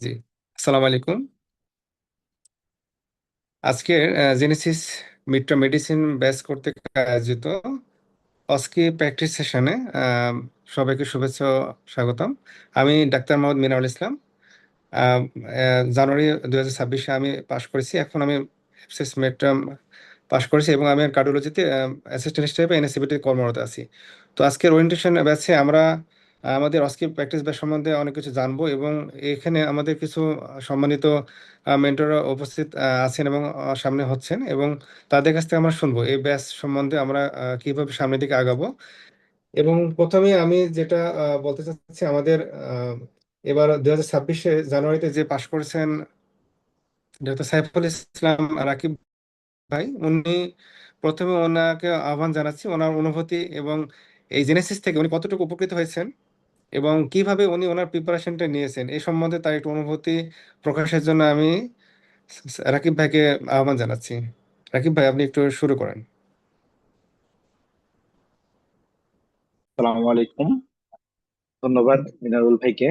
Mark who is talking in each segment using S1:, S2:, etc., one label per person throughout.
S1: জি, আসসালামু আলাইকুম। আজকের জেনেসিস মিডটার্ম মেডিসিন ব্যাচ কর্তৃক আয়োজিত অস্কি প্র্যাকটিস সেশনে সবাইকে শুভেচ্ছা ও স্বাগতম। আমি ডাক্তার মোহাম্মদ মিনারুল ইসলাম। আহ, জানুয়ারি 2026-এ আমি পাশ করেছি। এখন আমি এফসিস মিডটার্ম পাশ করেছি এবং আমি কার্ডিওলজিতে অ্যাসিস্ট্যান্ট হিসেবে এনএসিবিতে কর্মরত আছি। তো আজকের ওরিয়েন্টেশন ব্যাচে আমরা আমাদের অস্কি প্র্যাকটিস ব্যাচ সম্বন্ধে অনেক কিছু জানবো এবং এখানে আমাদের কিছু সম্মানিত মেন্টররা উপস্থিত আছেন এবং সামনে হচ্ছেন, এবং তাদের কাছ থেকে আমরা শুনবো এই ব্যাচ সম্বন্ধে আমরা কিভাবে সামনের দিকে আগাবো। এবং প্রথমে আমি যেটা বলতে চাচ্ছি, আমাদের এবার 2026-এ জানুয়ারিতে যে পাশ করেছেন ডক্টর সাইফুল ইসলাম রাকিব ভাই, উনি প্রথমে ওনাকে আহ্বান জানাচ্ছি ওনার অনুভূতি এবং এই জেনেসিস থেকে উনি কতটুকু উপকৃত হয়েছেন এবং কিভাবে উনি ওনার প্রিপারেশনটা নিয়েছেন এই সম্বন্ধে তার একটু অনুভূতি প্রকাশের জন্য আমি রাকিব ভাইকে আহ্বান জানাচ্ছি। রাকিব ভাই, আপনি একটু শুরু করেন।
S2: সালামু আলাইকুম। ধন্যবাদ মিনারুল ভাইকে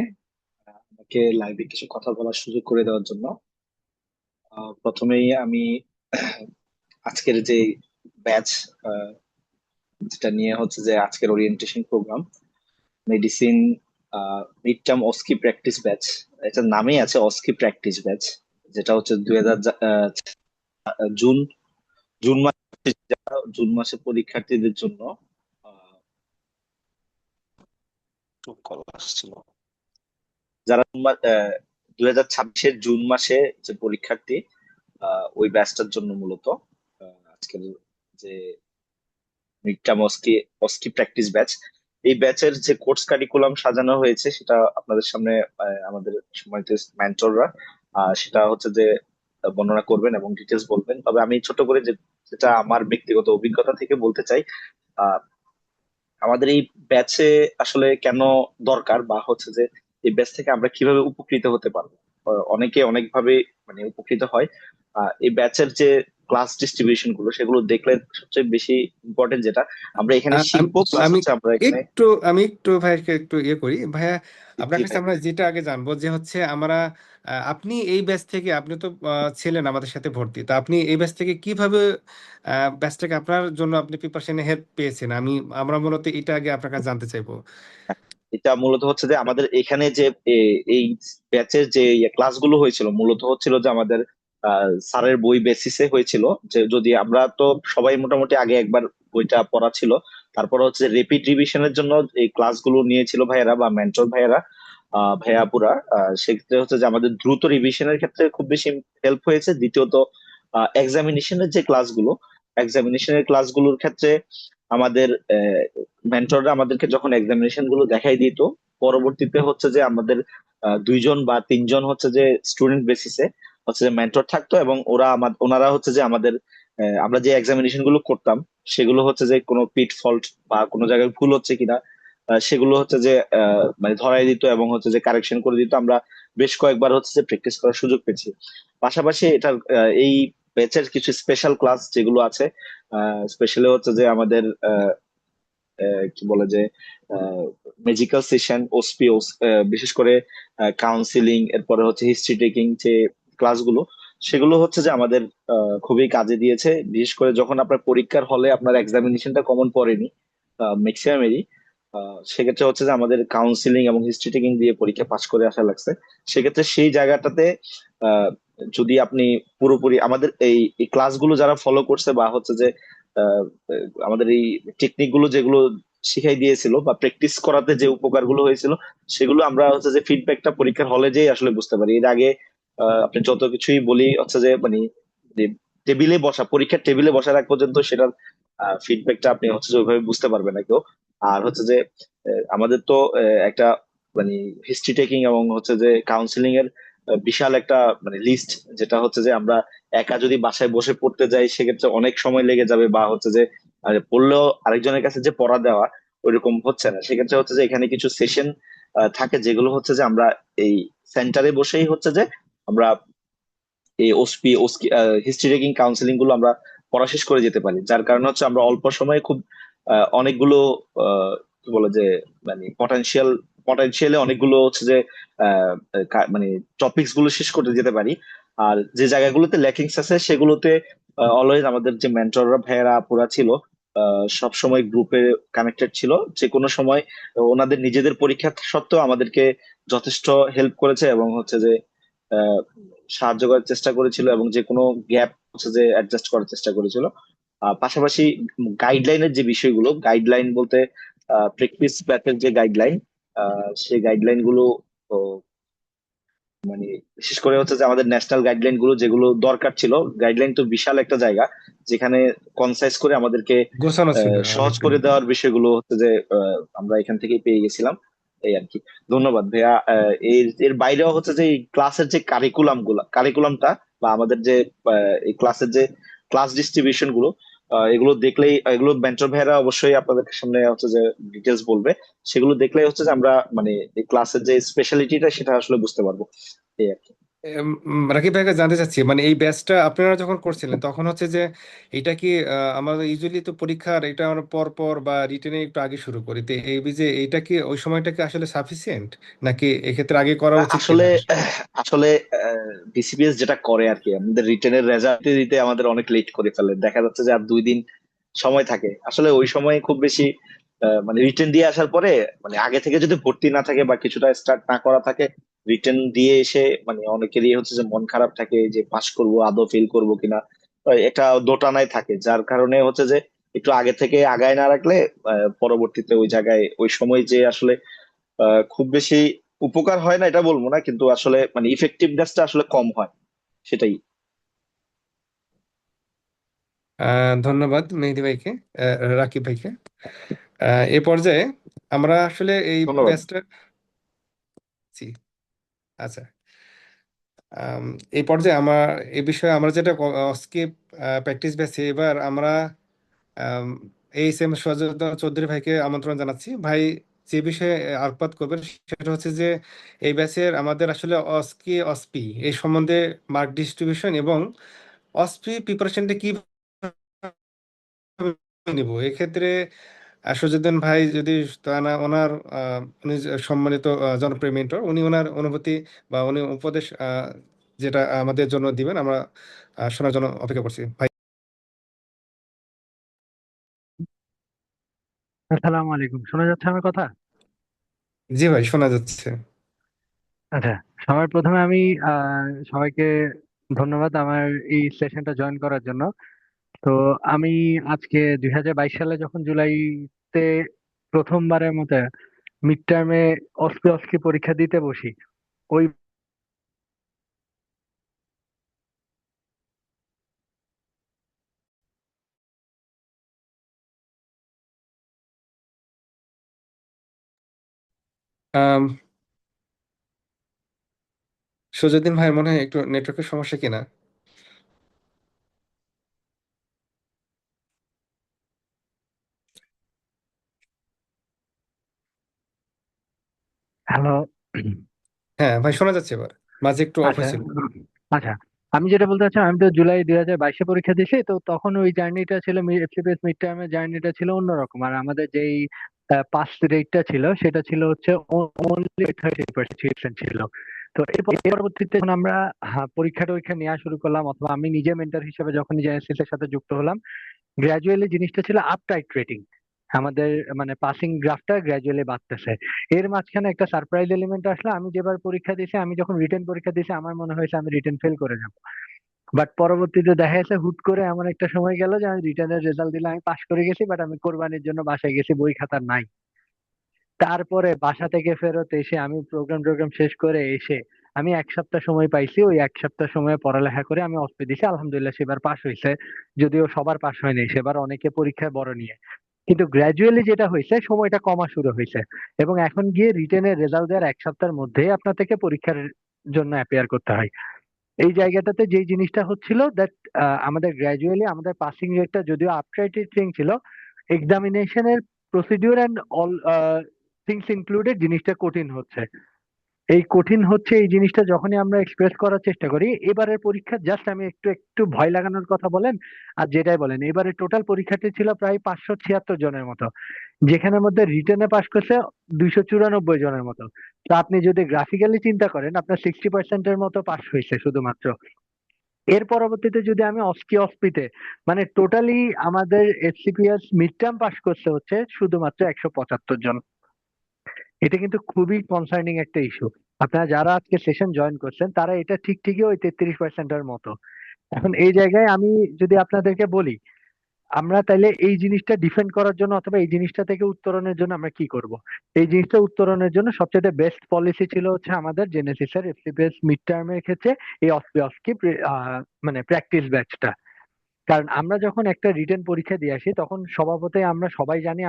S2: আমাকে লাইভে কিছু কথা বলার সুযোগ করে দেওয়ার জন্য। প্রথমেই আমি আজকের যে ব্যাচ, যেটা নিয়ে হচ্ছে যে আজকের orientation programme medicine mid term OSCE practice batch, এটার নামেই আছে অস্কি প্র্যাকটিস ব্যাচ, যেটা হচ্ছে 2000 জুন জুন মাসে জুন মাসে পরীক্ষার্থীদের জন্য কল আসছিল, যারা 2026-এর জুন মাসে যে পরীক্ষার্থী, ওই ব্যাচটার জন্য মূলত আজকের যে মিডটার্ম অস্কি অস্কি প্র্যাকটিস ব্যাচ। এই ব্যাচের যে কোর্স কারিকুলাম সাজানো হয়েছে সেটা আপনাদের সামনে আমাদের সম্মানিত মেন্টররা সেটা হচ্ছে যে বর্ণনা করবেন এবং ডিটেলস বলবেন। তবে আমি ছোট করে যেটা আমার ব্যক্তিগত অভিজ্ঞতা থেকে বলতে চাই, আহ, আমাদের এই ব্যাচে আসলে কেন দরকার, বা হচ্ছে যে এই ব্যাচ থেকে আমরা কিভাবে উপকৃত হতে পারবো। অনেকে অনেকভাবে মানে উপকৃত হয়। এই ব্যাচের যে ক্লাস ডিস্ট্রিবিউশন গুলো সেগুলো দেখলে সবচেয়ে বেশি ইম্পর্টেন্ট যেটা আমরা এখানে
S1: আ- আম-
S2: শিখবো, প্লাস
S1: আমি
S2: হচ্ছে আমরা এখানে।
S1: একটু আমি একটু ভাইকে একটু ইয়ে করি ভাইয়া। আপনার
S2: জি
S1: কাছে
S2: ভাই।
S1: আমরা যেটা আগে জানবো যে হচ্ছে আমরা আপনি এই ব্যাচ থেকে, আপনি তো ছিলেন আমাদের সাথে ভর্তি, তা আপনি এই ব্যাচ থেকে কিভাবে ব্যাচটাকে আপনার জন্য আপনি প্রিপারেশনে হেল্প পেয়েছেন, আমরা মূলত এটা আগে আপনার কাছে জানতে চাইবো।
S2: এটা মূলত হচ্ছে যে আমাদের এখানে যে এই ব্যাচের যে ক্লাসগুলো হয়েছিল মূলত হচ্ছিল যে আমাদের স্যারের বই বেসিসে হয়েছিল। যে যদি আমরা তো সবাই মোটামুটি আগে একবার বইটা পড়া ছিল, তারপর হচ্ছে রেপিড রিভিশনের জন্য এই ক্লাসগুলো নিয়েছিল ভাইয়েরা বা মেন্টর ভাইয়েরা, ভাইয়াপুরা। সেক্ষেত্রে হচ্ছে যে আমাদের দ্রুত রিভিশনের ক্ষেত্রে খুব বেশি হেল্প হয়েছে। দ্বিতীয়ত এক্সামিনেশনের যে ক্লাসগুলো, এক্সামিনেশনের ক্লাসগুলোর ক্ষেত্রে আমাদের মেন্টররা আমাদেরকে যখন এক্সামিনেশন গুলো দেখাই দিত, পরবর্তীতে হচ্ছে যে আমাদের দুইজন বা তিনজন হচ্ছে যে স্টুডেন্ট বেসিসে হচ্ছে যে মেন্টর থাকতো, এবং ওনারা হচ্ছে যে আমাদের আমরা যে এক্সামিনেশন গুলো করতাম সেগুলো হচ্ছে যে কোনো পিট ফল্ট বা কোনো জায়গায় ভুল হচ্ছে কিনা সেগুলো হচ্ছে যে মানে ধরাই দিত এবং হচ্ছে যে কারেকশন করে দিত। আমরা বেশ কয়েকবার হচ্ছে যে প্র্যাকটিস করার সুযোগ পেয়েছি। পাশাপাশি এই ব্যাচের কিছু স্পেশাল ক্লাস যেগুলো আছে, স্পেশালি হচ্ছে যে আমাদের কি বলে যে মেজিক্যাল সেশন, ওসপি, বিশেষ করে কাউন্সিলিং, এরপরে হচ্ছে হিস্ট্রি টেকিং যে ক্লাসগুলো, সেগুলো হচ্ছে যে আমাদের খুবই কাজে দিয়েছে। বিশেষ করে যখন আপনার পরীক্ষার হলে আপনার এক্সামিনেশনটা কমন পড়েনি ম্যাক্সিমামেরই, সেক্ষেত্রে হচ্ছে যে আমাদের কাউন্সিলিং এবং হিস্ট্রি টেকিং দিয়ে পরীক্ষা পাশ করে আসা লাগছে। সেক্ষেত্রে সেই জায়গাটাতে আহ, যদি আপনি পুরোপুরি আমাদের এই এই ক্লাসগুলো যারা ফলো করছে, বা হচ্ছে যে আহ, আমাদের এই টেকনিক গুলো যেগুলো শিখাই দিয়েছিল বা প্র্যাকটিস করাতে যে উপকারগুলো হয়েছিল, সেগুলো আমরা হচ্ছে যে ফিডব্যাকটা পরীক্ষার হলে যেই আসলে বুঝতে পারি। এর আগে আপনি যত কিছুই বলি হচ্ছে যে মানে টেবিলে বসা, পরীক্ষার টেবিলে বসার আগ পর্যন্ত সেটার ফিডব্যাকটা আপনি হচ্ছে যে ওইভাবে বুঝতে পারবেন না কেউ। আর হচ্ছে যে আমাদের তো একটা মানে হিস্ট্রি টেকিং এবং হচ্ছে যে কাউন্সিলিং এর বিশাল একটা মানে লিস্ট, যেটা হচ্ছে যে আমরা একা যদি বাসায় বসে পড়তে যাই সেক্ষেত্রে অনেক সময় লেগে যাবে, বা হচ্ছে যে পড়লেও আরেকজনের কাছে যে পড়া দেওয়া ওইরকম হচ্ছে না। সেক্ষেত্রে হচ্ছে যে এখানে কিছু সেশন থাকে যেগুলো হচ্ছে যে আমরা এই সেন্টারে বসেই হচ্ছে যে আমরা এই ওসপি ওসকি হিস্ট্রি টেকিং কাউন্সিলিং গুলো আমরা পড়া শেষ করে যেতে পারি, যার কারণে হচ্ছে আমরা অল্প সময়ে খুব অনেকগুলো কি বলে যে মানে পটেনশিয়াল পটেনশিয়ালি অনেকগুলো হচ্ছে যে মানে টপিকস গুলো শেষ করতে যেতে পারি। আর যে জায়গাগুলোতে ল্যাকিংস আছে সেগুলোতে অলওয়েজ আমাদের যে মেন্টররা ভাইয়েরা আপুরা ছিল সব সময় গ্রুপে কানেক্টেড ছিল। যে কোনো সময় ওনাদের নিজেদের পরীক্ষা সত্ত্বেও আমাদেরকে যথেষ্ট হেল্প করেছে এবং হচ্ছে যে আহ, সাহায্য করার চেষ্টা করেছিল এবং যে কোনো গ্যাপ হচ্ছে যে অ্যাডজাস্ট করার চেষ্টা করেছিল। পাশাপাশি গাইডলাইনের যে বিষয়গুলো, গাইডলাইন বলতে প্র্যাকটিস ব্যাচের যে গাইডলাইন, সেই গাইডলাইন গুলো ও, মানে বিশেষ করে হচ্ছে যে আমাদের ন্যাশনাল গাইডলাইন গুলো যেগুলো দরকার ছিল। গাইডলাইন তো বিশাল একটা জায়গা যেখানে কনসাইজ করে আমাদেরকে
S1: গোছানো ছিল
S2: সহজ
S1: অনেকটাই।
S2: করে দেওয়ার বিষয়গুলো হচ্ছে যে আমরা এখান থেকেই পেয়ে গেছিলাম। এই আর কি। ধন্যবাদ ভাইয়া। এর এর বাইরেও হচ্ছে যে এই ক্লাসের যে কারিকুলামটা বা আমাদের যে এই ক্লাসের যে ক্লাস ডিস্ট্রিবিউশন গুলো, এগুলো দেখলেই, এগুলো মেন্টর ভাইয়েরা অবশ্যই আপনাদের সামনে হচ্ছে যে ডিটেলস বলবে। সেগুলো দেখলেই হচ্ছে যে আমরা মানে এই ক্লাসের যে স্পেশালিটিটা সেটা আসলে বুঝতে পারবো। এই আর কি।
S1: রাকিব ভাইকে জানতে চাচ্ছি, মানে এই ব্যাচটা আপনারা যখন করছিলেন তখন হচ্ছে যে এটা কি আমাদের ইউজুয়ালি তো পরীক্ষার এটা আমরা পর পর বা রিটেনে একটু আগে শুরু করি, তো এই যে এইটা কি ওই সময়টা কি আসলে সাফিসিয়েন্ট, নাকি এক্ষেত্রে আগে করা
S2: না,
S1: উচিত ছিল?
S2: আসলে আসলে বিসিবিএস যেটা করে আর কি, আমাদের রিটেনের রেজাল্ট দিতে আমাদের অনেক লেট করে ফেলে। দেখা যাচ্ছে যে আর 2 দিন সময় থাকে। আসলে ওই সময় খুব বেশি মানে রিটেন দিয়ে আসার পরে, মানে আগে থেকে যদি ভর্তি না থাকে বা কিছুটা স্টার্ট না করা থাকে, রিটেন দিয়ে এসে মানে অনেকেরই হচ্ছে যে মন খারাপ থাকে যে পাশ করব আদৌ ফেল করব কিনা। একটা দোটানায় থাকে, যার কারণে হচ্ছে যে একটু আগে থেকে আগায় না রাখলে পরবর্তীতে ওই জায়গায় ওই সময় যে আসলে খুব বেশি উপকার হয় না এটা বলবো না, কিন্তু আসলে মানে ইফেক্টিভনেসটা আসলে কম হয়, সেটাই।
S1: ধন্যবাদ মেহেদি ভাইকে, রাকিব ভাইকে। এ পর্যায়ে আমরা আসলে এই
S2: ধন্যবাদ।
S1: ব্যাচটা, জি, আচ্ছা, আম, এই পর্যায়ে আমার এই বিষয়ে আমরা যেটা স্কিপ প্র্যাকটিস ব্যাচে এবার আমরা এইচ এম সৈয়দ চৌধুরী ভাইকে আমন্ত্রণ জানাচ্ছি। ভাই যে বিষয়ে আলোকপাত করবেন সেটা হচ্ছে যে এই ব্যাচের আমাদের আসলে অস্কি অসপি এই সম্বন্ধে মার্ক ডিস্ট্রিবিউশন এবং অসপি প্রিপারেশনটা কিভাবে নিব এক্ষেত্রে সৈয়দুদ্দিন ভাই যদি ওনার উনি যে সম্মানিত জনপ্রিয় মেন্টর, উনি ওনার অনুভূতি বা উনি উপদেশ যেটা আমাদের জন্য দিবেন আমরা শোনার জন্য অপেক্ষা করছি ভাই।
S3: আসসালামু আলাইকুম, শোনা যাচ্ছে আমার কথা?
S1: জি ভাই, শোনা যাচ্ছে।
S3: আচ্ছা, সবার প্রথমে আমি সবাইকে ধন্যবাদ আমার এই সেশনটা জয়েন করার জন্য। তো আমি আজকে 2022 সালে যখন জুলাইতে প্রথমবারের মতো মিড টার্মে অস্কি অস্কি পরীক্ষা দিতে বসি, ওই
S1: আম, সৈয়দুদ্দিন ভাইয়ের মনে হয় একটু নেটওয়ার্কের সমস্যা কিনা।
S3: হ্যালো।
S1: হ্যাঁ ভাই, শোনা যাচ্ছে এবার, মাঝে একটু অফ
S3: আচ্ছা,
S1: হয়েছিল।
S3: আচ্ছা, আমি যেটা বলতে চাচ্ছি, আমি তো জুলাই 2022 পরীক্ষা দিয়েছি। তো তখন ওই জার্নিটা ছিল, এফসিপিএস মিড টার্মের জার্নিটা ছিল অন্যরকম। আর আমাদের যেই পাস রেটটা ছিল সেটা ছিল হচ্ছে অনলি 30% ছিল। তো এর পরবর্তীতে যখন আমরা পরীক্ষা টরীক্ষা নেওয়া শুরু করলাম, অথবা আমি নিজে মেন্টর হিসেবে যখন নিজে এনএসএস এর সাথে যুক্ত হলাম, গ্রাজুয়ালি জিনিসটা ছিল আপ টাইট্রেটিং। আমাদের মানে পাসিং গ্রাফটা গ্রাজুয়ালি বাড়তেছে। এর মাঝখানে একটা সারপ্রাইজ এলিমেন্ট আসলো। আমি যেবার পরীক্ষা দিয়েছি, আমি যখন রিটেন পরীক্ষা দিয়েছি, আমার মনে হয়েছে আমি রিটেন ফেল করে যাব। বাট পরবর্তীতে দেখা যাচ্ছে হুট করে এমন একটা সময় গেল যে আমি রিটেনের রেজাল্ট দিলে আমি পাশ করে গেছি, বাট আমি কোরবানির জন্য বাসায় গেছি, বই খাতা নাই। তারপরে বাসা থেকে ফেরত এসে আমি প্রোগ্রাম টোগ্রাম শেষ করে এসে আমি 1 সপ্তাহ সময় পাইছি। ওই 1 সপ্তাহ সময় পড়ালেখা করে আমি অস্পি দিছি, আলহামদুলিল্লাহ সেবার পাশ হয়েছে। যদিও সবার পাশ হয়নি, সেবার অনেকে পরীক্ষায় বড় নিয়ে। কিন্তু গ্র্যাজুয়ালি যেটা হয়েছে, সময়টা কমা শুরু হয়েছে। এবং এখন গিয়ে রিটেনের রেজাল্ট দেওয়ার 1 সপ্তাহের মধ্যেই আপনার থেকে পরীক্ষার জন্য অ্যাপিয়ার করতে হয়। এই জায়গাটাতে যে জিনিসটা হচ্ছিল দ্যাট আমাদের গ্র্যাজুয়ালি আমাদের পাসিং রেটটা যদিও আপট্রাইটিং ছিল, এক্সামিনেশনের procedure and all things included জিনিসটা কঠিন হচ্ছে। এই কঠিন হচ্ছে এই জিনিসটা যখনই আমরা এক্সপ্রেস করার চেষ্টা করি। এবারের পরীক্ষা জাস্ট আমি একটু একটু ভয় লাগানোর কথা বলেন আর যেটাই বলেন, এবারে টোটাল পরীক্ষার্থী ছিল প্রায় 576 জনের মতো। যেখানের মধ্যে রিটেনে পাশ করছে 294 জনের মতো। তো আপনি যদি গ্রাফিক্যালি চিন্তা করেন, আপনার 60%-এর মতো পাশ হয়েছে শুধুমাত্র। এর পরবর্তীতে যদি আমি অস্পিতে মানে টোটালি আমাদের এফসিপিএস মিড টার্ম পাশ করছে হচ্ছে শুধুমাত্র 175 জন। এটা কিন্তু খুবই কনসার্নিং একটা ইস্যু। আপনারা যারা আজকে সেশন জয়েন করছেন তারা এটা ঠিক ঠিকই ওই 33%-এর মতো। এখন এই জায়গায় আমি যদি আপনাদেরকে বলি, আমরা তাইলে এই জিনিসটা ডিফেন্ড করার জন্য অথবা এই জিনিসটা থেকে উত্তরণের জন্য আমরা কি করব? এই জিনিসটা উত্তরণের জন্য সবচেয়ে বেস্ট পলিসি ছিল হচ্ছে আমাদের জেনেসিসের এফসিপিএস মিড টার্মের ক্ষেত্রে এই অস্কি মানে প্র্যাকটিস ব্যাচটা। কারণ আমরা যখন একটা রিটেন পরীক্ষা দিয়ে আসি তখন স্বভাবতই আমরা সবাই জানি,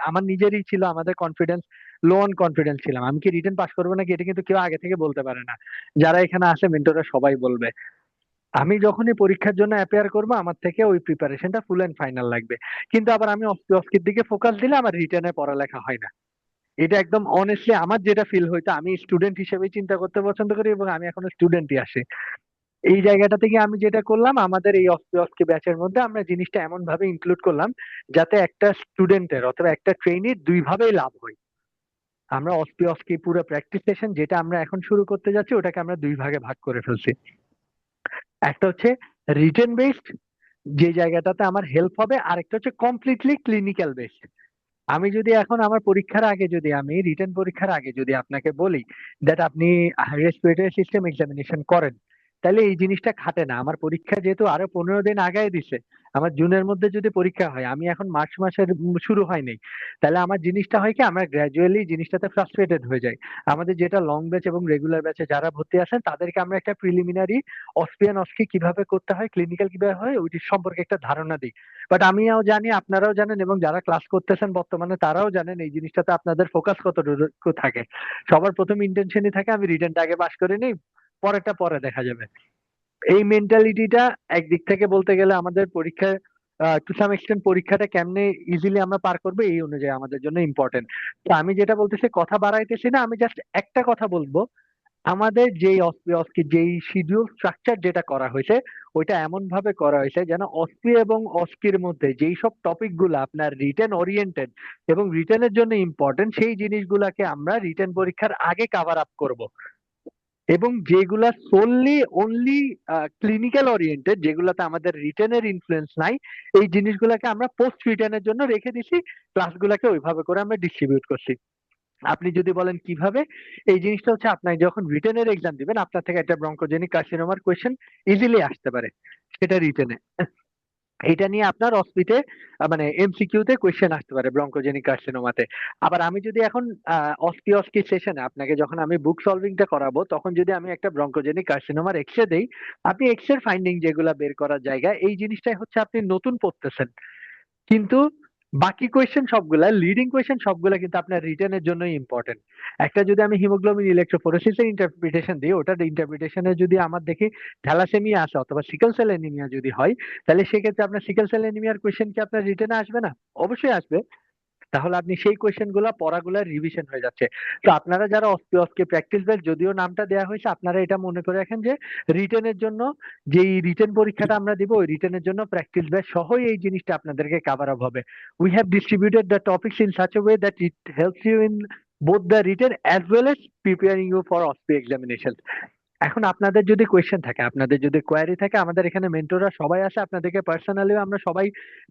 S3: আমার নিজেরই ছিল, আমাদের কনফিডেন্স লো অন কনফিডেন্স ছিলাম। আমি কি রিটেন পাস করবো নাকি এটা কিন্তু কেউ আগে থেকে বলতে পারে না। যারা এখানে আসে মেন্টররা সবাই বলবে আমি যখনই পরীক্ষার জন্য অ্যাপিয়ার করবো আমার থেকে ওই প্রিপারেশনটা ফুল এন্ড ফাইনাল লাগবে। কিন্তু আবার আমি অস্কির দিকে ফোকাস দিলে আমার রিটেনে পড়ালেখা হয় না। এটা একদম অনেস্টলি আমার যেটা ফিল হইতো, আমি স্টুডেন্ট হিসেবে চিন্তা করতে পছন্দ করি এবং আমি এখনো স্টুডেন্টই আসি। এই জায়গাটা থেকে আমি যেটা করলাম, আমাদের এই অস্কি ব্যাচের মধ্যে আমরা জিনিসটা এমন ভাবে ইনক্লুড করলাম যাতে একটা স্টুডেন্টের অথবা একটা ট্রেনির দুই ভাবেই লাভ হয়। আমরা অস্কি পুরো প্র্যাকটিস সেশন যেটা আমরা এখন শুরু করতে যাচ্ছি ওটাকে আমরা দুই ভাগে ভাগ করে ফেলছি। একটা হচ্ছে রিটেন বেসড, যে জায়গাটাতে আমার হেল্প হবে, আর একটা হচ্ছে কমপ্লিটলি ক্লিনিক্যাল বেসড। আমি যদি এখন আমার পরীক্ষার আগে যদি আমি রিটেন পরীক্ষার আগে যদি আপনাকে বলি দ্যাট আপনি রেসপিরেটরি সিস্টেম এক্সামিনেশন করেন, তাহলে এই জিনিসটা খাটে না। আমার পরীক্ষা যেহেতু আরো 15 দিন আগায় দিছে, আমার জুনের মধ্যে যদি পরীক্ষা হয়, আমি এখন মার্চ মাসের শুরু হয়নি, তাহলে আমার জিনিসটা হয় কি আমরা গ্র্যাজুয়ালি জিনিসটাতে ফ্রাস্ট্রেটেড হয়ে যাই। আমাদের যেটা লং ব্যাচ এবং রেগুলার ব্যাচে যারা ভর্তি আছেন তাদেরকে আমরা একটা প্রিলিমিনারি অস্কি কিভাবে করতে হয়, ক্লিনিক্যাল কিভাবে হয় ওইটির সম্পর্কে একটা ধারণা দিই। বাট আমিও জানি, আপনারাও জানেন, এবং যারা ক্লাস করতেছেন বর্তমানে তারাও জানেন এই জিনিসটাতে আপনাদের ফোকাস কতটুকু থাকে। সবার প্রথম ইন্টেনশনই থাকে আমি রিটেনটা আগে পাস করে নিই, পরেরটা পরে দেখা যাবে। এই মেন্টালিটিটা একদিক থেকে বলতে গেলে আমাদের পরীক্ষায় টু সাম এক্সটেন্ট পরীক্ষাটা কেমনে ইজিলি আমরা পার করবো এই অনুযায়ী আমাদের জন্য ইম্পর্টেন্ট। তো আমি যেটা বলতেছি, কথা বাড়াইতেছি না, আমি জাস্ট একটা কথা বলবো। আমাদের যেই অস্কি যেই শিডিউল স্ট্রাকচার যেটা করা হয়েছে ওইটা এমন ভাবে করা হয়েছে যেন অস্কি এবং অস্কির মধ্যে যেই সব টপিক গুলো আপনার রিটেন ওরিয়েন্টেড এবং রিটেনের জন্য ইম্পর্টেন্ট সেই জিনিসগুলাকে আমরা রিটেন পরীক্ষার আগে কাভার আপ করব, এবং যেগুলা সোললি অনলি ক্লিনিক্যাল ওরিয়েন্টেড, যেগুলাতে আমাদের রিটেনের ইনফ্লুয়েন্স নাই, এই জিনিসগুলোকে আমরা পোস্ট রিটেনের জন্য রেখে দিছি। ক্লাসগুলোকে ওইভাবে করে আমরা ডিস্ট্রিবিউট করছি। আপনি যদি বলেন কিভাবে, এই জিনিসটা হচ্ছে আপনার যখন রিটেনের এক্সাম দিবেন আপনার থেকে একটা ব্রঙ্কোজেনিক কার্সিনোমার কোয়েশ্চেন ইজিলি আসতে পারে, সেটা রিটেনে। এটা নিয়ে আপনার অস্পিতে মানে এমসিকিউ তে কোয়েশ্চেন আসতে পারে ব্রঙ্কোজেনিক কার্সিনোমাতে। আবার আমি যদি এখন অস্কি সেশনে আপনাকে যখন আমি বুক সলভিংটা করাবো তখন যদি আমি একটা ব্রঙ্কোজেনিক কার্সিনোমার এক্সরে দেই, আপনি এক্সের ফাইন্ডিং যেগুলা বের করার জায়গা, এই জিনিসটাই হচ্ছে আপনি নতুন পড়তেছেন। কিন্তু বাকি কোয়েশ্চেন সবগুলা, লিডিং কোয়েশ্চেন সবগুলা কিন্তু আপনার রিটেনের জন্যই ইম্পর্টেন্ট। একটা যদি আমি হিমোগ্লোবিন ইলেকট্রোফোরেসিসের ইন্টারপ্রিটেশন দিই, ওটার ইন্টারপ্রিটেশনে যদি আমার দেখি থ্যালাসেমিয়া আসে অথবা সিকেল সেল অ্যানিমিয়া যদি হয়, তাহলে সেক্ষেত্রে আপনার সিকেল সেল অ্যানিমিয়ার কোয়েশ্চেন কি আপনার রিটেনে আসবে না? অবশ্যই আসবে। তাহলে আপনি সেই কোয়েশ্চেন গুলা পড়াগুলা রিভিশন হয়ে যাচ্ছে। তো আপনারা যারা অস্কি প্র্যাকটিস ব্যাচ, যদিও নামটা দেওয়া হয়েছে, আপনারা এটা মনে করে রাখেন যে রিটেনের জন্য যেই রিটেন পরীক্ষাটা আমরা দিব ওই রিটেনের জন্য প্র্যাকটিস ব্যাচ সহই এই জিনিসটা আপনাদেরকে কাভার আপ হবে। We have distributed the topics in such a way that it helps you in both the written as well as preparing you for OSCE examination. এখন আপনাদের যদি কোয়েশ্চেন থাকে, আপনাদের যদি কোয়ারি থাকে, আমাদের এখানে মেন্টররা সবাই আছে, আপনাদেরকে পার্সোনালিও আমরা সবাই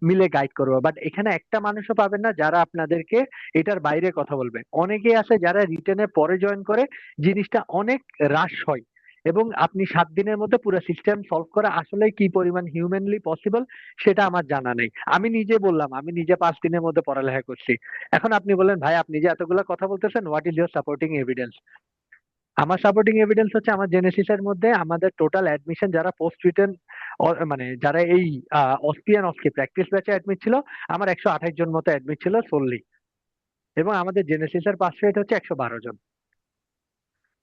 S3: মিলে গাইড করবো। বাট এখানে একটা মানুষও পাবেন না যারা আপনাদেরকে এটার বাইরে কথা বলবে। অনেকেই আছে যারা রিটেনের পরে জয়েন করে, জিনিসটা অনেক রাশ হয় এবং আপনি 7 দিনের মধ্যে পুরো সিস্টেম সলভ করা আসলে কি পরিমাণ হিউম্যানলি পসিবল সেটা আমার জানা নেই। আমি নিজে বললাম আমি নিজে 5 দিনের মধ্যে পড়ালেখা করছি। এখন আপনি বলেন ভাই আপনি যে এতগুলো কথা বলতেছেন, what is your supporting evidence? আমার সাপোর্টিং এভিডেন্স হচ্ছে আমার জেনেসিসের মধ্যে আমাদের টোটাল অ্যাডমিশন যারা পোস্ট রিটেন মানে যারা এই অস্কি প্র্যাকটিস ব্যাচে অ্যাডমিট ছিল, আমার 128 জন মতো অ্যাডমিট ছিল সোললি, এবং আমাদের জেনেসিসের পাস রেট হচ্ছে 112 জন।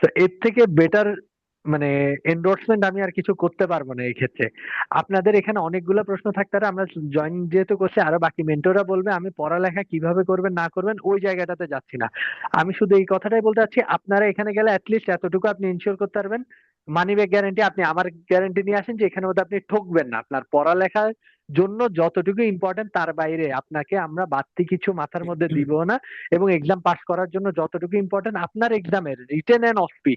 S3: তো এর থেকে বেটার মানে এন্ডোর্সমেন্ট আমি আর কিছু করতে পারবো না এই ক্ষেত্রে। আপনাদের এখানে অনেকগুলো প্রশ্ন থাকতে পারে, আমরা জয়েন যেহেতু করছি আরো বাকি মেন্টররা বলবে, আমি পড়ালেখা কিভাবে করবেন না করবেন ওই জায়গাটাতে যাচ্ছি না। আমি শুধু এই কথাটাই বলতে চাচ্ছি, আপনারা এখানে গেলে অ্যাটলিস্ট এতটুকু আপনি ইনশিওর করতে পারবেন মানি ব্যাক গ্যারান্টি, আপনি আমার গ্যারান্টি নিয়ে আসেন যে এখানে মধ্যে আপনি ঠকবেন না। আপনার পড়ালেখার জন্য যতটুকু ইম্পর্টেন্ট তার বাইরে আপনাকে আমরা বাড়তি কিছু মাথার মধ্যে দিব না। এবং এক্সাম পাস করার জন্য যতটুকু ইম্পর্টেন্ট আপনার এক্সামের রিটেন এন্ড অসপি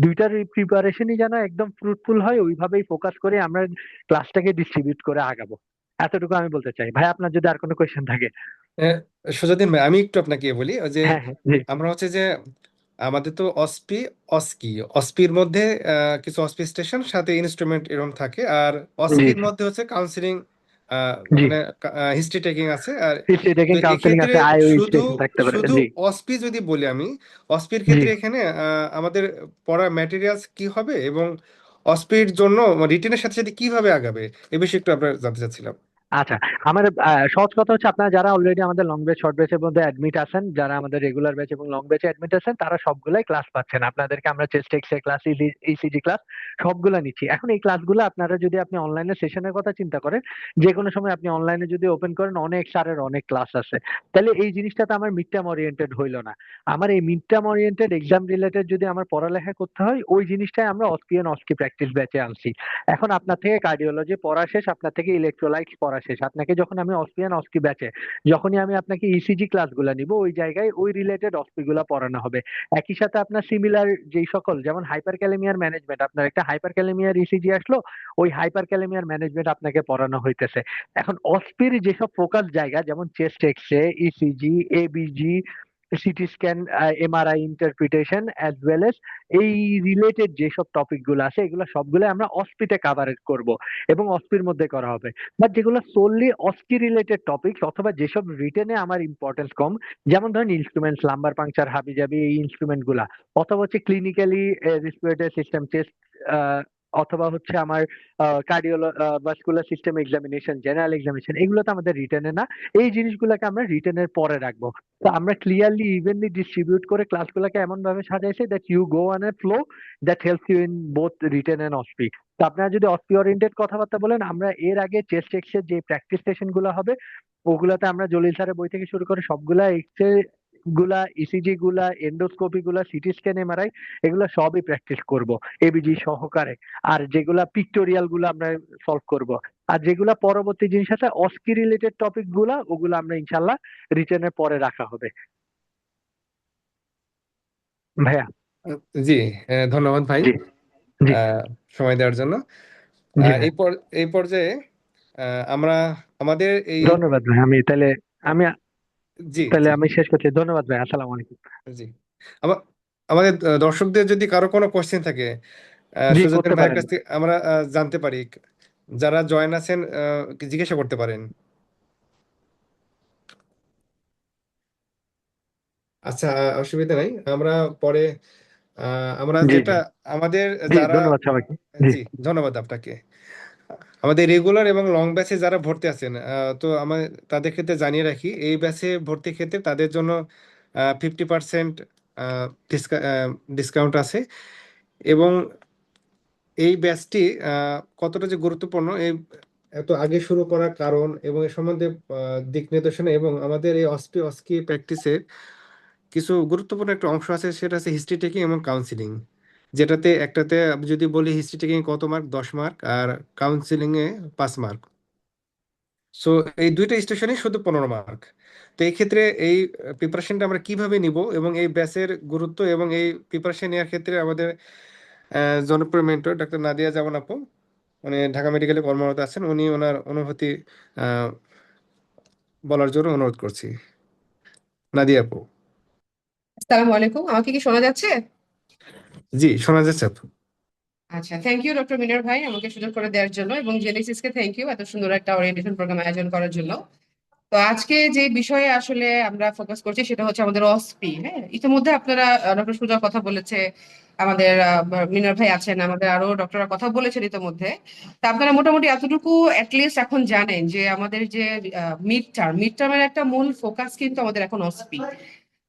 S3: দুইটার প্রিপারেশনই যেন একদম ফ্রুটফুল হয়, ওইভাবেই ফোকাস করে আমরা ক্লাসটাকে ডিস্ট্রিবিউট করে আগাবো। এতটুকু আমি বলতে চাই ভাই। আপনার যদি আর কোনো কোয়েশ্চেন থাকে।
S1: আহ, সুজাদিন ভাই, আমি একটু আপনাকে বলি ওই যে
S3: হ্যাঁ, হ্যাঁ, জি,
S1: আমরা হচ্ছে যে আমাদের তো অসপি, অস্কি, অসপির মধ্যে কিছু অসপি স্টেশন সাথে ইনস্ট্রুমেন্ট এরকম থাকে, আর
S3: জি,
S1: অস্কির
S3: জি,
S1: মধ্যে হচ্ছে কাউন্সিলিং,
S3: জি।
S1: মানে হিস্ট্রি টেকিং আছে। আর
S3: হিস্ট্রি
S1: তো
S3: টেকিং, কাউন্সেলিং
S1: এক্ষেত্রে
S3: আছে, আইও
S1: শুধু
S3: স্টেশন থাকতে পারে।
S1: শুধু
S3: জি,
S1: অসপি যদি বলি আমি, অসপির
S3: জি।
S1: ক্ষেত্রে এখানে আমাদের পড়ার ম্যাটেরিয়ালস কি হবে এবং অসপির জন্য রিটেনের সাথে সাথে কিভাবে আগাবে, এ বিষয়ে একটু আপনার জানতে চাচ্ছিলাম।
S3: আচ্ছা, আমার সহজ কথা হচ্ছে, আপনারা যারা অলরেডি আমাদের লং ব্যাচ শর্ট ব্যাচের মধ্যে অ্যাডমিট আছেন, যারা আমাদের রেগুলার ব্যাচ এবং লং ব্যাচে অ্যাডমিট আছেন, তারা সবগুলাই ক্লাস পাচ্ছেন। আপনাদেরকে আমরা chest x class, ECG class সবগুলা নিচ্ছি। এখন এই ক্লাসগুলো আপনারা যদি আপনি অনলাইনে সেশনের কথা চিন্তা করেন, যে কোনো সময় আপনি অনলাইনে যদি ওপেন করেন, অনেক স্যারের অনেক ক্লাস আছে। তাহলে এই জিনিসটা তো আমার মিড টার্ম ওরিয়েন্টেড হইলো না। আমার এই mid term oriented exam related যদি আমার পড়ালেখা করতে হয়, ওই জিনিসটাই আমরা অস্কিয়ান অস্কি প্র্যাকটিস ব্যাচে আনছি। এখন আপনার থেকে কার্ডিওলজি পড়া শেষ, আপনার থেকে ইলেকট্রোলাইটস পড়া শেষ, আপনাকে যখন আমি অস্ট্রিয়ান অস্কি ব্যাচে যখনই আমি আপনাকে ইসিজি ক্লাসগুলো নিব, ওই জায়গায় ওই রিলেটেড অস্পি গুলা পড়ানো হবে। একই সাথে আপনার সিমিলার যেই সকল, যেমন হাইপার ক্যালেমিয়ার ম্যানেজমেন্ট, আপনার একটা হাইপার ক্যালেমিয়ার ইসিজি আসলো, ওই হাইপার ক্যালেমিয়ার ম্যানেজমেন্ট আপনাকে পড়ানো হইতেছে। এখন অস্পির যেসব ফোকাস জায়গা, যেমন chest X ray, ECG, ABG, CT scan, MRI interpretation, as well as এই রিলেটেড যেসব টপিক গুলো আছে, এগুলো সবগুলো আমরা অস্পিতে কাভার করব এবং অস্পির মধ্যে করা হবে। বাট যেগুলো সোললি অস্কি রিলেটেড টপিক, অথবা যেসব রিটেনে আমার ইম্পর্টেন্স কম, যেমন ধরেন ইনস্ট্রুমেন্টস, লাম্বার পাংচার, হাবি জাবি, এই ইনস্ট্রুমেন্ট গুলা, অথবা হচ্ছে ক্লিনিক্যালি রেসপিরেটরি সিস্টেম চেস্ট, অথবা হচ্ছে আমার cardiovascular system examination, general examination, এগুলো তো আমাদের রিটেনে না। এই জিনিসগুলোকে আমরা রিটেনের পরে রাখবো। তো আমরা ক্লিয়ারলি ইভেনলি ডিস্ট্রিবিউট করে ক্লাসগুলোকে এমন ভাবে সাজাইছি that you go on a flow that helps you in both written and OSCE. তো আপনারা যদি অস্পি ওরিয়েন্টেড কথাবার্তা বলেন, আমরা এর আগে চেস্ট এক্স এর যে প্র্যাকটিস সেশন গুলো হবে, ওগুলাতে আমরা জলিল স্যারের বই থেকে শুরু করে সবগুলা এক্স রে গুলা, ইসিজি গুলা, এন্ডোস্কোপি গুলা, সিটি স্ক্যান, এমআরআই, এগুলা সবই প্র্যাকটিস করব এবিজি সহকারে। আর যেগুলা পিক্টোরিয়াল গুলো আমরা সলভ করব। আর যেগুলা পরবর্তী জিনিস আছে অস্কি রিলেটেড টপিক গুলা, ওগুলো আমরা ইনশাল্লাহ রিটেনের পরে রাখা হবে। ভাইয়া।
S1: আহ, জি, ধন্যবাদ ভাই,
S3: জি, জি,
S1: আহ, সময় দেওয়ার জন্য।
S3: জি
S1: আহ,
S3: ভাই।
S1: এই পর্যায়ে আমরা আমাদের এই,
S3: ধন্যবাদ ভাই। আমি
S1: জি
S3: তাহলে
S1: জি
S3: আমি শেষ করছি। ধন্যবাদ ভাই। আসসালামু আলাইকুম।
S1: জি আমাদের দর্শকদের যদি কারো কোনো কোশ্চেন থাকে,
S3: জি,
S1: সুজাতান
S3: করতে
S1: ভাইয়ের
S3: পারেন।
S1: কাছ থেকে আমরা জানতে পারি, যারা জয়েন আছেন জিজ্ঞাসা করতে পারেন। আচ্ছা, অসুবিধা নাই, আমরা পরে আমরা
S3: জি,
S1: যেটা
S3: জি,
S1: আমাদের
S3: জি,
S1: যারা,
S3: ধন্যবাদ সবাইকে। জি,
S1: জি ধন্যবাদ আপনাকে। আমাদের রেগুলার এবং লং ব্যাচে যারা ভর্তি আছেন, তো আমার তাদের ক্ষেত্রে জানিয়ে রাখি, এই ব্যাচে ভর্তির ক্ষেত্রে তাদের জন্য 50% ডিসকাউন্ট আছে। এবং এই ব্যাচটি কতটা যে গুরুত্বপূর্ণ, এই এত আগে শুরু করার কারণ এবং এর সম্বন্ধে দিক নির্দেশনা, এবং আমাদের এই অস্কি প্র্যাকটিসের কিছু গুরুত্বপূর্ণ একটা অংশ আছে, সেটা আছে হিস্ট্রি টেকিং এবং কাউন্সিলিং। যেটাতে একটাতে আমি যদি বলি হিস্ট্রি টেকিং কত মার্ক, 10 মার্ক, আর কাউন্সিলিং এ 5 মার্ক। সো এই দুইটা স্টেশনে শুধু 15 মার্ক। তো এই ক্ষেত্রে এই প্রিপারেশনটা আমরা কিভাবে নিব, এবং এই ব্যাচের গুরুত্ব এবং এই প্রিপারেশন নেওয়ার ক্ষেত্রে আমাদের জনপ্রিয় মেন্টর ডাক্তার নাদিয়া জামান আপু, উনি ঢাকা মেডিকেলে কর্মরত আছেন, উনি ওনার অনুভূতি আহ, বলার জন্য অনুরোধ করছি। নাদিয়া আপু।
S4: আসসালামু আলাইকুম, আমাকে কি শোনা যাচ্ছে?
S1: জি, শোনা যাচ্ছে আপু।
S4: আচ্ছা, থ্যাংক ইউ ডক্টর মিনার ভাই আমাকে সুযোগ করে দেওয়ার জন্য, এবং জেনেসিসকে থ্যাংক ইউ এত সুন্দর একটা ওরিয়েন্টেশন প্রোগ্রাম আয়োজন করার জন্য। তো আজকে যে বিষয়ে আসলে আমরা ফোকাস করছি সেটা হচ্ছে আমাদের অসপি। হ্যাঁ, ইতিমধ্যে আপনারা ডক্টর সুজা কথা বলেছে, আমাদের মিনার ভাই আছেন, আমাদের আরো ডক্টররা কথা বলেছেন ইতিমধ্যে। তা আপনারা মোটামুটি এতটুকু অ্যাটলিস্ট এখন জানেন যে আমাদের যে মিড টার্মের একটা মূল ফোকাস কিন্তু আমাদের এখন অসপি।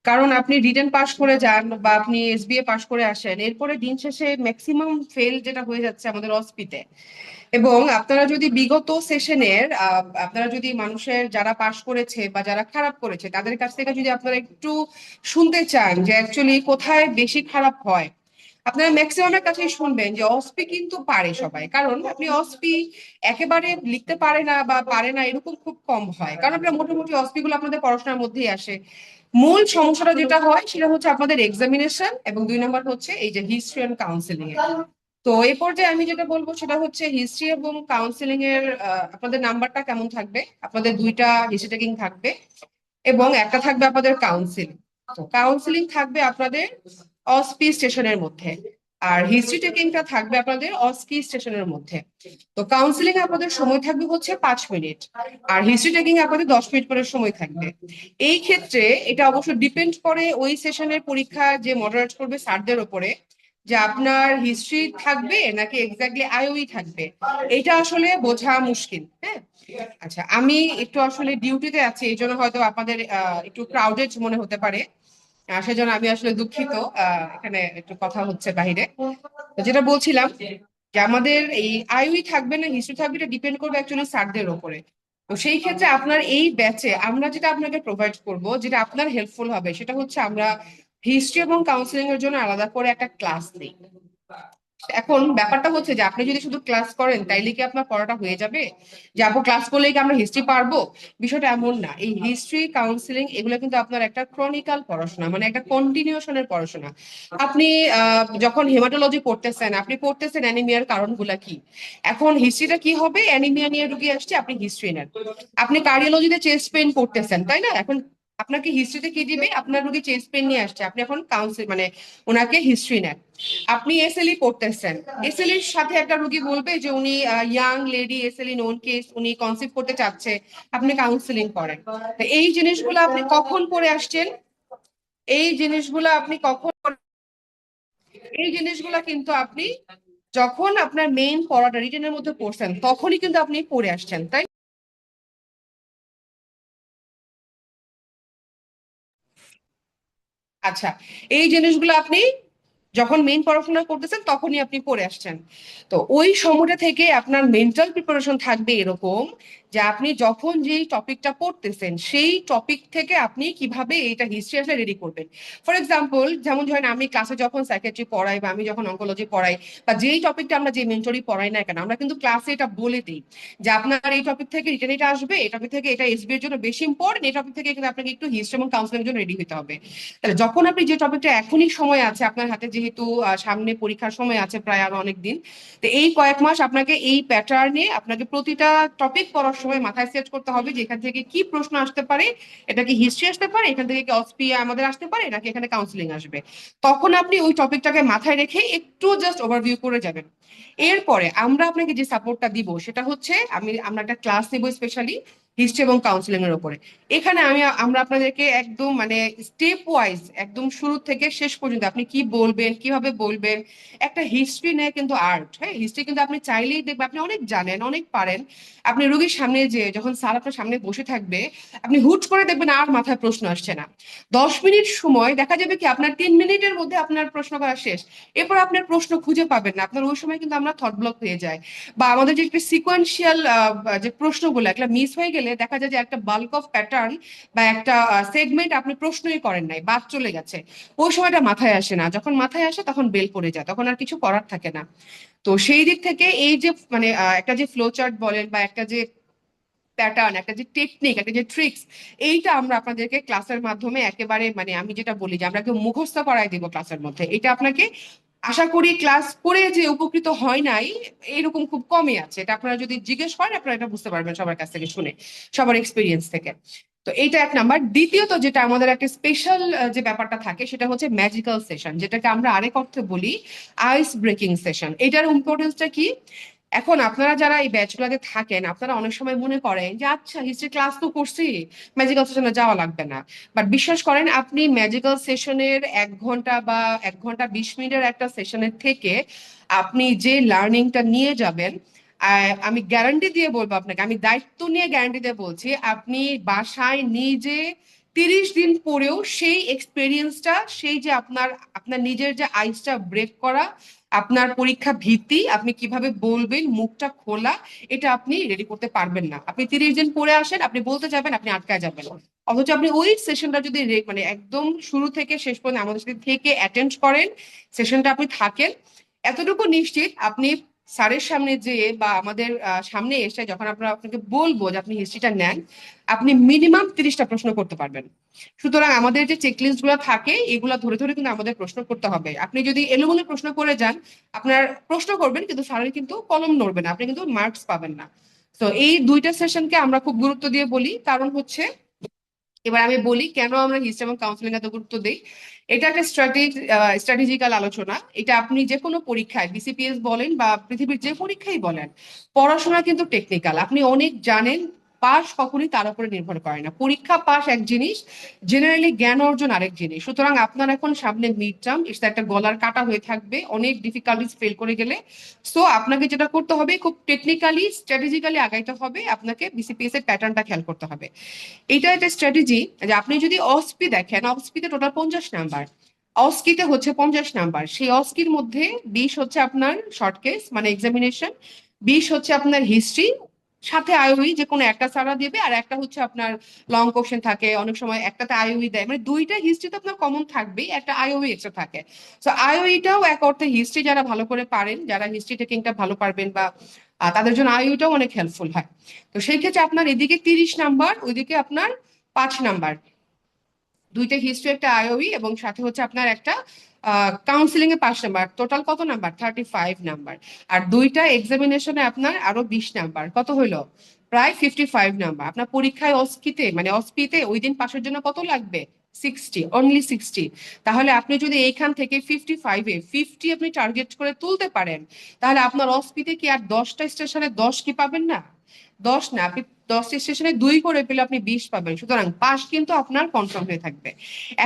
S4: কারণ আপনি রিটেন পাস করে যান বা আপনি এসবিএ পাস করে আসেন, এরপরে দিন শেষে ম্যাক্সিমাম ফেল যেটা হয়ে যাচ্ছে আমাদের অসপিতে। এবং আপনারা যদি বিগত সেশনের আপনারা যদি মানুষের যারা পাশ করেছে বা যারা খারাপ করেছে তাদের কাছ থেকে যদি আপনারা একটু শুনতে চান যে অ্যাকচুয়ালি কোথায় বেশি খারাপ হয়, আপনারা ম্যাক্সিমামের কাছেই শুনবেন যে অসপি কিন্তু পারে সবাই, কারণ আপনি অসপি একেবারে লিখতে পারে না বা পারে না এরকম খুব কম হয়, কারণ আপনার মোটামুটি অসপি গুলো আপনাদের পড়াশোনার মধ্যেই আসে। মূল সমস্যাটা যেটা হয় সেটা হচ্ছে আপনাদের এক্সামিনেশন, এবং 2 নম্বর হচ্ছে এই যে হিস্ট্রি এন্ড কাউন্সিলিং এর। তো এই পর্যায়ে আমি যেটা বলবো সেটা হচ্ছে হিস্ট্রি এবং কাউন্সিলিং এর আপনাদের নাম্বারটা কেমন থাকবে, আপনাদের 2টা হিস্ট্রি টেকিং থাকবে এবং একটা থাকবে আপনাদের কাউন্সিলিং। তো কাউন্সিলিং থাকবে আপনাদের অসপি স্টেশনের মধ্যে, আর হিস্ট্রি টেকিংটা থাকবে আপনাদের অসকি স্টেশনের মধ্যে। তো কাউন্সিলিং আপনাদের সময় থাকবে হচ্ছে 5 মিনিট, আর হিস্ট্রি টেকিং আপনাদের 10 মিনিট করে সময় থাকবে। এই ক্ষেত্রে এটা অবশ্য ডিপেন্ড করে ওই সেশনের পরীক্ষা যে মডারেট করবে স্যারদের উপরে, যে আপনার হিস্ট্রি থাকবে নাকি এক্স্যাক্টলি আইওই থাকবে, এটা আসলে বোঝা মুশকিল। হ্যাঁ, আচ্ছা, আমি একটু আসলে ডিউটিতে আছি, এই জন্য হয়তো আপনাদের একটু ক্রাউডেড মনে হতে পারে, সেজন্য আমি আসলে দুঃখিত। এখানে একটু কথা হচ্ছে বাইরে। তো যেটা বলছিলাম যে আমাদের এই আইওই থাকবে না হিস্ট্রি থাকবে, এটা ডিপেন্ড করবে অ্যাকচুয়ালি স্যারদের উপরে। তো সেই ক্ষেত্রে আপনার এই ব্যাচে আমরা যেটা আপনাকে প্রোভাইড করব, যেটা আপনার হেল্পফুল হবে, সেটা হচ্ছে আমরা হিস্ট্রি এবং কাউন্সিলিং এর জন্য আলাদা করে একটা ক্লাস নিই। এখন ব্যাপারটা হচ্ছে যে আপনি যদি শুধু ক্লাস করেন তাইলে কি আপনার পড়াটা হয়ে যাবে, যে আপু ক্লাস করলেই কি আমরা হিস্ট্রি পারবো? বিষয়টা এমন না। এই হিস্ট্রি কাউন্সিলিং এগুলো কিন্তু আপনার একটা ক্রনিক্যাল পড়াশোনা, মানে একটা কন্টিনিউশনের পড়াশোনা। আপনি যখন হেমাটোলজি পড়তেছেন, আপনি পড়তেছেন অ্যানিমিয়ার কারণগুলা কি। এখন হিস্ট্রিটা কি হবে, অ্যানিমিয়া নিয়ে রুগী আসছে, আপনি হিস্ট্রি নেন। আপনি কার্ডিওলজিতে চেস্ট পেইন পড়তেছেন, তাই না? এখন আপনাকে হিস্ট্রিতে কি দিবে, আপনার রুগী চেস্ট পেইন নিয়ে আসছে, আপনি এখন কাউন্সিল মানে ওনাকে হিস্ট্রি নেন। আপনি এসএলই পড়তেছেন, এসএলইর সাথে একটা রোগী বলবে যে উনি young lady, SLE known case, উনি কনসিভ করতে চাচ্ছে, আপনি কাউন্সিলিং করেন। তো এই জিনিসগুলো আপনি কখন পড়ে আসছেন, এই জিনিসগুলো আপনি কখন এই জিনিসগুলো কিন্তু আপনি যখন আপনার মেইন পড়াটা রিটেনের মধ্যে পড়ছেন তখনই কিন্তু আপনি পড়ে আসছেন, তাই? আচ্ছা, এই জিনিসগুলো আপনি যখন মেইন পড়াশোনা করতেছেন তখনই আপনি পড়ে আসছেন। তো ওই সময়টা থেকে আপনার মেন্টাল প্রিপারেশন থাকবে এরকম, যে আপনি যখন যেই টপিকটা পড়তেছেন সেই টপিক থেকে আপনি কিভাবে এইটা হিস্ট্রি আসলে রেডি করবেন। ফর এক্সাম্পল, যেমন ধরেন আমি ক্লাসে যখন সাইকিয়াট্রি পড়াই বা আমি যখন অঙ্কোলজি পড়াই, বা যেই টপিকটা আমরা যে মেন্টরই পড়াই না কেন, আমরা কিন্তু ক্লাসে এটা বলে দিই যে আপনার এই টপিক থেকে রিটেন এটা আসবে, এই টপিক থেকে এটা এসবি এর জন্য বেশি ইম্পর্টেন্ট, এই টপিক থেকে কিন্তু আপনাকে একটু হিস্ট্রি এবং কাউন্সিলিং এর জন্য রেডি হতে হবে। তাহলে যখন আপনি যে টপিকটা এখনই সময় আছে আপনার হাতে, যেহেতু সামনে পরীক্ষার সময় আছে প্রায় আরো অনেক দিন, তো এই কয়েক মাস আপনাকে এই প্যাটার্নে আপনাকে প্রতিটা টপিক পড়ার সময় মাথায় সেট করতে হবে যে এখান থেকে কি প্রশ্ন আসতে পারে, এটা কি হিস্ট্রি আসতে পারে, এখান থেকে কি অসপিয়া আমাদের আসতে পারে, নাকি এখানে কাউন্সিলিং আসবে। তখন আপনি ওই টপিকটাকে মাথায় রেখে একটু জাস্ট ওভারভিউ করে যাবেন। এরপরে আমরা আপনাকে যে সাপোর্টটা দিব সেটা হচ্ছে আমরা একটা ক্লাস নেব স্পেশালি হিস্ট্রি এবং কাউন্সিলিং এর উপরে। এখানে আমরা আপনাদেরকে একদম মানে স্টেপ ওয়াইজ একদম শুরু থেকে শেষ পর্যন্ত আপনি কি বলবেন, কিভাবে বলবেন। একটা হিস্ট্রি নেয় কিন্তু আর্ট, হ্যাঁ, হিস্ট্রি কিন্তু আপনি চাইলেই দেখবেন আপনি অনেক জানেন, অনেক পারেন। আপনি রোগীর সামনে যে যখন স্যার আপনার সামনে বসে থাকবে, আপনি হুট করে দেখবেন আর মাথায় প্রশ্ন আসছে না। 10 মিনিট সময় দেখা যাবে কি আপনার 3 মিনিটের মধ্যে আপনার প্রশ্ন করা শেষ। এরপর আপনার প্রশ্ন খুঁজে পাবেন না, আপনার ওই সময় কিন্তু আমরা থট ব্লক হয়ে যায়, বা আমাদের যে সিকোয়েন্সিয়াল যে প্রশ্নগুলো একটা মিস হয়ে গেলে দেখা যায় যে একটা বাল্ক অফ প্যাটার্ন বা একটা সেগমেন্ট আপনি প্রশ্নই করেন নাই, বাদ চলে গেছে। ওই সময়টা মাথায় আসে না, যখন মাথায় আসে তখন বেল পড়ে যায়, তখন আর কিছু করার থাকে না। তো সেই দিক থেকে এই যে মানে একটা যে ফ্লো চার্ট বলেন বা একটা যে প্যাটার্ন, একটা যে টেকনিক, একটা যে ট্রিক্স, এইটা আমরা আপনাদেরকে ক্লাসের মাধ্যমে একেবারে মানে আমি যেটা বলি যে আমরা কেউ মুখস্থ করাই দিব ক্লাসের মধ্যে, এটা আপনাকে আশা করি ক্লাস করে যে উপকৃত হয় নাই এরকম খুব কমই আছে। এটা আপনারা যদি জিজ্ঞেস করেন আপনারা এটা বুঝতে পারবেন সবার কাছ থেকে শুনে, সবার এক্সপিরিয়েন্স থেকে। তো এইটা এক নাম্বার। দ্বিতীয়ত যেটা আমাদের একটা স্পেশাল যে ব্যাপারটা থাকে সেটা হচ্ছে ম্যাজিক্যাল সেশন, যেটাকে আমরা আরেক অর্থে বলি আইস ব্রেকিং সেশন। এটার ইম্পর্টেন্সটা কি, এখন আপনারা যারা এই ব্যাচগুলোতে থাকেন আপনারা অনেক সময় মনে করেন যে আচ্ছা হিস্ট্রি ক্লাস তো করছি, ম্যাজিক্যাল সেশনে যাওয়া লাগবে না। বাট বিশ্বাস করেন, আপনি ম্যাজিক্যাল সেশনের 1 ঘন্টা বা 1 ঘন্টা 20 মিনিটের একটা সেশনের থেকে আপনি যে লার্নিংটা নিয়ে যাবেন, আমি গ্যারান্টি দিয়ে বলবো আপনাকে, আমি দায়িত্ব নিয়ে গ্যারান্টি দিয়ে বলছি, আপনি বাসায় নিজে 30 দিন পরেও সেই এক্সপেরিয়েন্সটা, সেই যে আপনার আপনার নিজের যে আইসটা ব্রেক করা, আপনার পরীক্ষা ভীতি, আপনি কিভাবে বলবেন, মুখটা খোলা, এটা আপনি রেডি করতে পারবেন না। আপনি 30 দিন পরে আসেন, আপনি বলতে যাবেন, আপনি আটকায় যাবেন। অথচ আপনি ওই সেশনটা যদি মানে একদম শুরু থেকে শেষ পর্যন্ত আমাদের সাথে থেকে অ্যাটেন্ড করেন, সেশনটা আপনি থাকেন, এতটুকু নিশ্চিত আপনি স্যারের সামনে যেয়ে বা আমাদের সামনে এসে যখন আমরা আপনাকে বলবো যে আপনি হিস্ট্রিটা নেন, আপনি মিনিমাম 30টা প্রশ্ন করতে পারবেন। সুতরাং আমাদের যে চেকলিস্ট গুলো থাকে, এগুলো ধরে ধরে কিন্তু আমাদের প্রশ্ন করতে হবে। আপনি যদি এলোমেলো প্রশ্ন করে যান, আপনার প্রশ্ন করবেন কিন্তু স্যারের কিন্তু কলম নড়বে না, আপনি কিন্তু মার্কস পাবেন না। তো এই দুইটা সেশনকে আমরা খুব গুরুত্ব দিয়ে বলি, কারণ হচ্ছে, এবার আমি বলি কেন আমরা হিস্ট্রি এবং কাউন্সিলিং এত গুরুত্ব দিই। এটা একটা স্ট্র্যাটেজিক্যাল আলোচনা। এটা আপনি যে কোনো পরীক্ষায়, বিসিপিএস বলেন বা পৃথিবীর যে পরীক্ষাই বলেন, পড়াশোনা কিন্তু টেকনিক্যাল, আপনি অনেক জানেন, পাস কখনই তার উপরে নির্ভর করে না। পরীক্ষা পাস এক জিনিস, জেনারেলি জ্ঞান অর্জন আরেক জিনিস। সুতরাং আপনার এখন সামনে মিড টার্ম, এটা একটা গলার কাটা হয়ে থাকবে অনেক ডিফিকাল্টিস ফেল করে গেলে। সো আপনাকে যেটা করতে হবে, খুব টেকনিক্যালি স্ট্র্যাটেজিক্যালি আগাইতে হবে, আপনাকে বিসিপিএস এর প্যাটার্নটা খেয়াল করতে হবে। এটা একটা স্ট্র্যাটেজি যে আপনি যদি অস্পি দেখেন, অস্পিতে টোটাল 50 নাম্বার, অস্কিতে হচ্ছে 50 নাম্বার। সেই অস্কির মধ্যে 20 হচ্ছে আপনার শর্ট কেস মানে এক্সামিনেশন, 20 হচ্ছে আপনার হিস্ট্রি, সাথে আইওই যে কোনো একটা সারা দেবে, আর একটা হচ্ছে আপনার লং কোশ্চেন থাকে, অনেক সময় একটাতে আইওই দেয়, মানে দুইটা হিস্ট্রিতে আপনার কমন থাকবেই, একটা আইওই এক্সট্রা থাকে। তো আইওইটাও এক অর্থে হিস্ট্রি যারা ভালো করে পারেন, যারা হিস্ট্রি টেকিংটা ভালো পারবেন বা তাদের জন্য আইওইটাও অনেক হেল্পফুল হয়। তো সেই ক্ষেত্রে আপনার এদিকে 30 নাম্বার, ওইদিকে আপনার 5 নাম্বার, দুইটা হিস্ট্রি একটা আইওই, এবং সাথে হচ্ছে আপনার একটা কাউন্সিলিং এ 5 নাম্বার, টোটাল কত নাম্বার? 35 নাম্বার। আর দুইটা এক্সামিনেশনে আপনার আরো 20 নাম্বার, কত হইলো? প্রায় 55 নাম্বার। আপনার পরীক্ষায় অস্কিতে মানে অস্পিতে ওই দিন পাশের জন্য কত লাগবে? 60, অনলি 60। তাহলে আপনি যদি এইখান থেকে 55-এ 50 আপনি টার্গেট করে তুলতে পারেন, তাহলে আপনার অস্পিতে কি আর 10টা স্টেশনে 10 কি পাবেন না? 10 না, আপনি 10 স্টেশনে 2 করে পেলে আপনি 20 পাবেন। সুতরাং পাস কিন্তু আপনার কনফার্ম হয়ে থাকবে।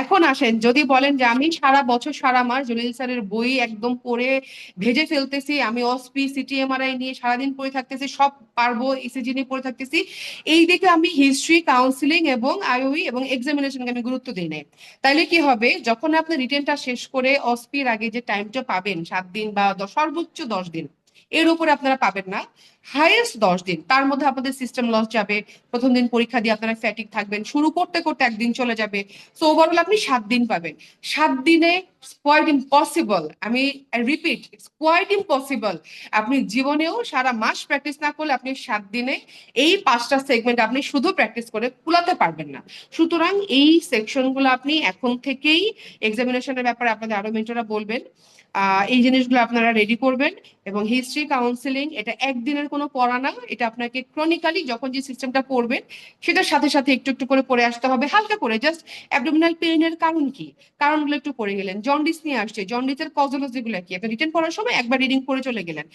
S4: এখন আসেন, যদি বলেন যে আমি সারা বছর সারা মাস জলিল স্যারের বই একদম পড়ে ভেজে ফেলতেছি, আমি অসপি সিটি এমআরআই নিয়ে সারাদিন পড়ে থাকতেছি, সব পারবো, ইসিজি নিয়ে পড়ে থাকতেছি, এই দিকে আমি হিস্ট্রি, কাউন্সিলিং এবং আইওই এবং এক্সামিনেশনকে আমি গুরুত্ব দিই নাই, তাইলে কি হবে? যখন আপনি রিটেনটা শেষ করে অসপির আগে যে টাইমটা পাবেন, 7 দিন বা সর্বোচ্চ 10 দিন, এর উপরে আপনারা পাবেন না, হাইয়েস্ট 10 দিন, তার মধ্যে আপনাদের সিস্টেম লস যাবে। প্রথম দিন পরীক্ষা দিয়ে আপনারা ফ্যাটিক থাকবেন, শুরু করতে করতে একদিন চলে যাবে। সো ওভারঅল আপনি 7 দিন পাবেন। 7 দিনে কোয়াইট ইম্পসিবল, আমি রিপিট, ইটস কোয়াইট ইম্পসিবল, আপনি জীবনেও সারা মাস প্র্যাকটিস না করলে আপনি 7 দিনে এই 5টা সেগমেন্ট আপনি শুধু প্র্যাকটিস করে কুলাতে পারবেন না। সুতরাং এই সেকশনগুলো আপনি এখন থেকেই, এক্সামিনেশনের ব্যাপারে আপনাদের আরো মেন্টররা বলবেন, এই জিনিসগুলো আপনারা রেডি করবেন। এবং হিস্ট্রি, কাউন্সিলিং এটা একদিনের কোনো পড়া না, এটা আপনাকে ক্রনিক্যালি যখন যে সিস্টেমটা পড়বেন সেটার সাথে সাথে একটু একটু করে পড়ে আসতে হবে, হালকা করে। জাস্ট অ্যাবডোমিনাল পেইনের কারণ কি, কারণগুলো একটু পড়ে গেলেন। জন্ডিস নিয়ে আসছে, জন্ডিসের কজোলজি গুলো কি, আপনি রিটেন পড়ার সময় একবার রিডিং করে চলে গেলেন।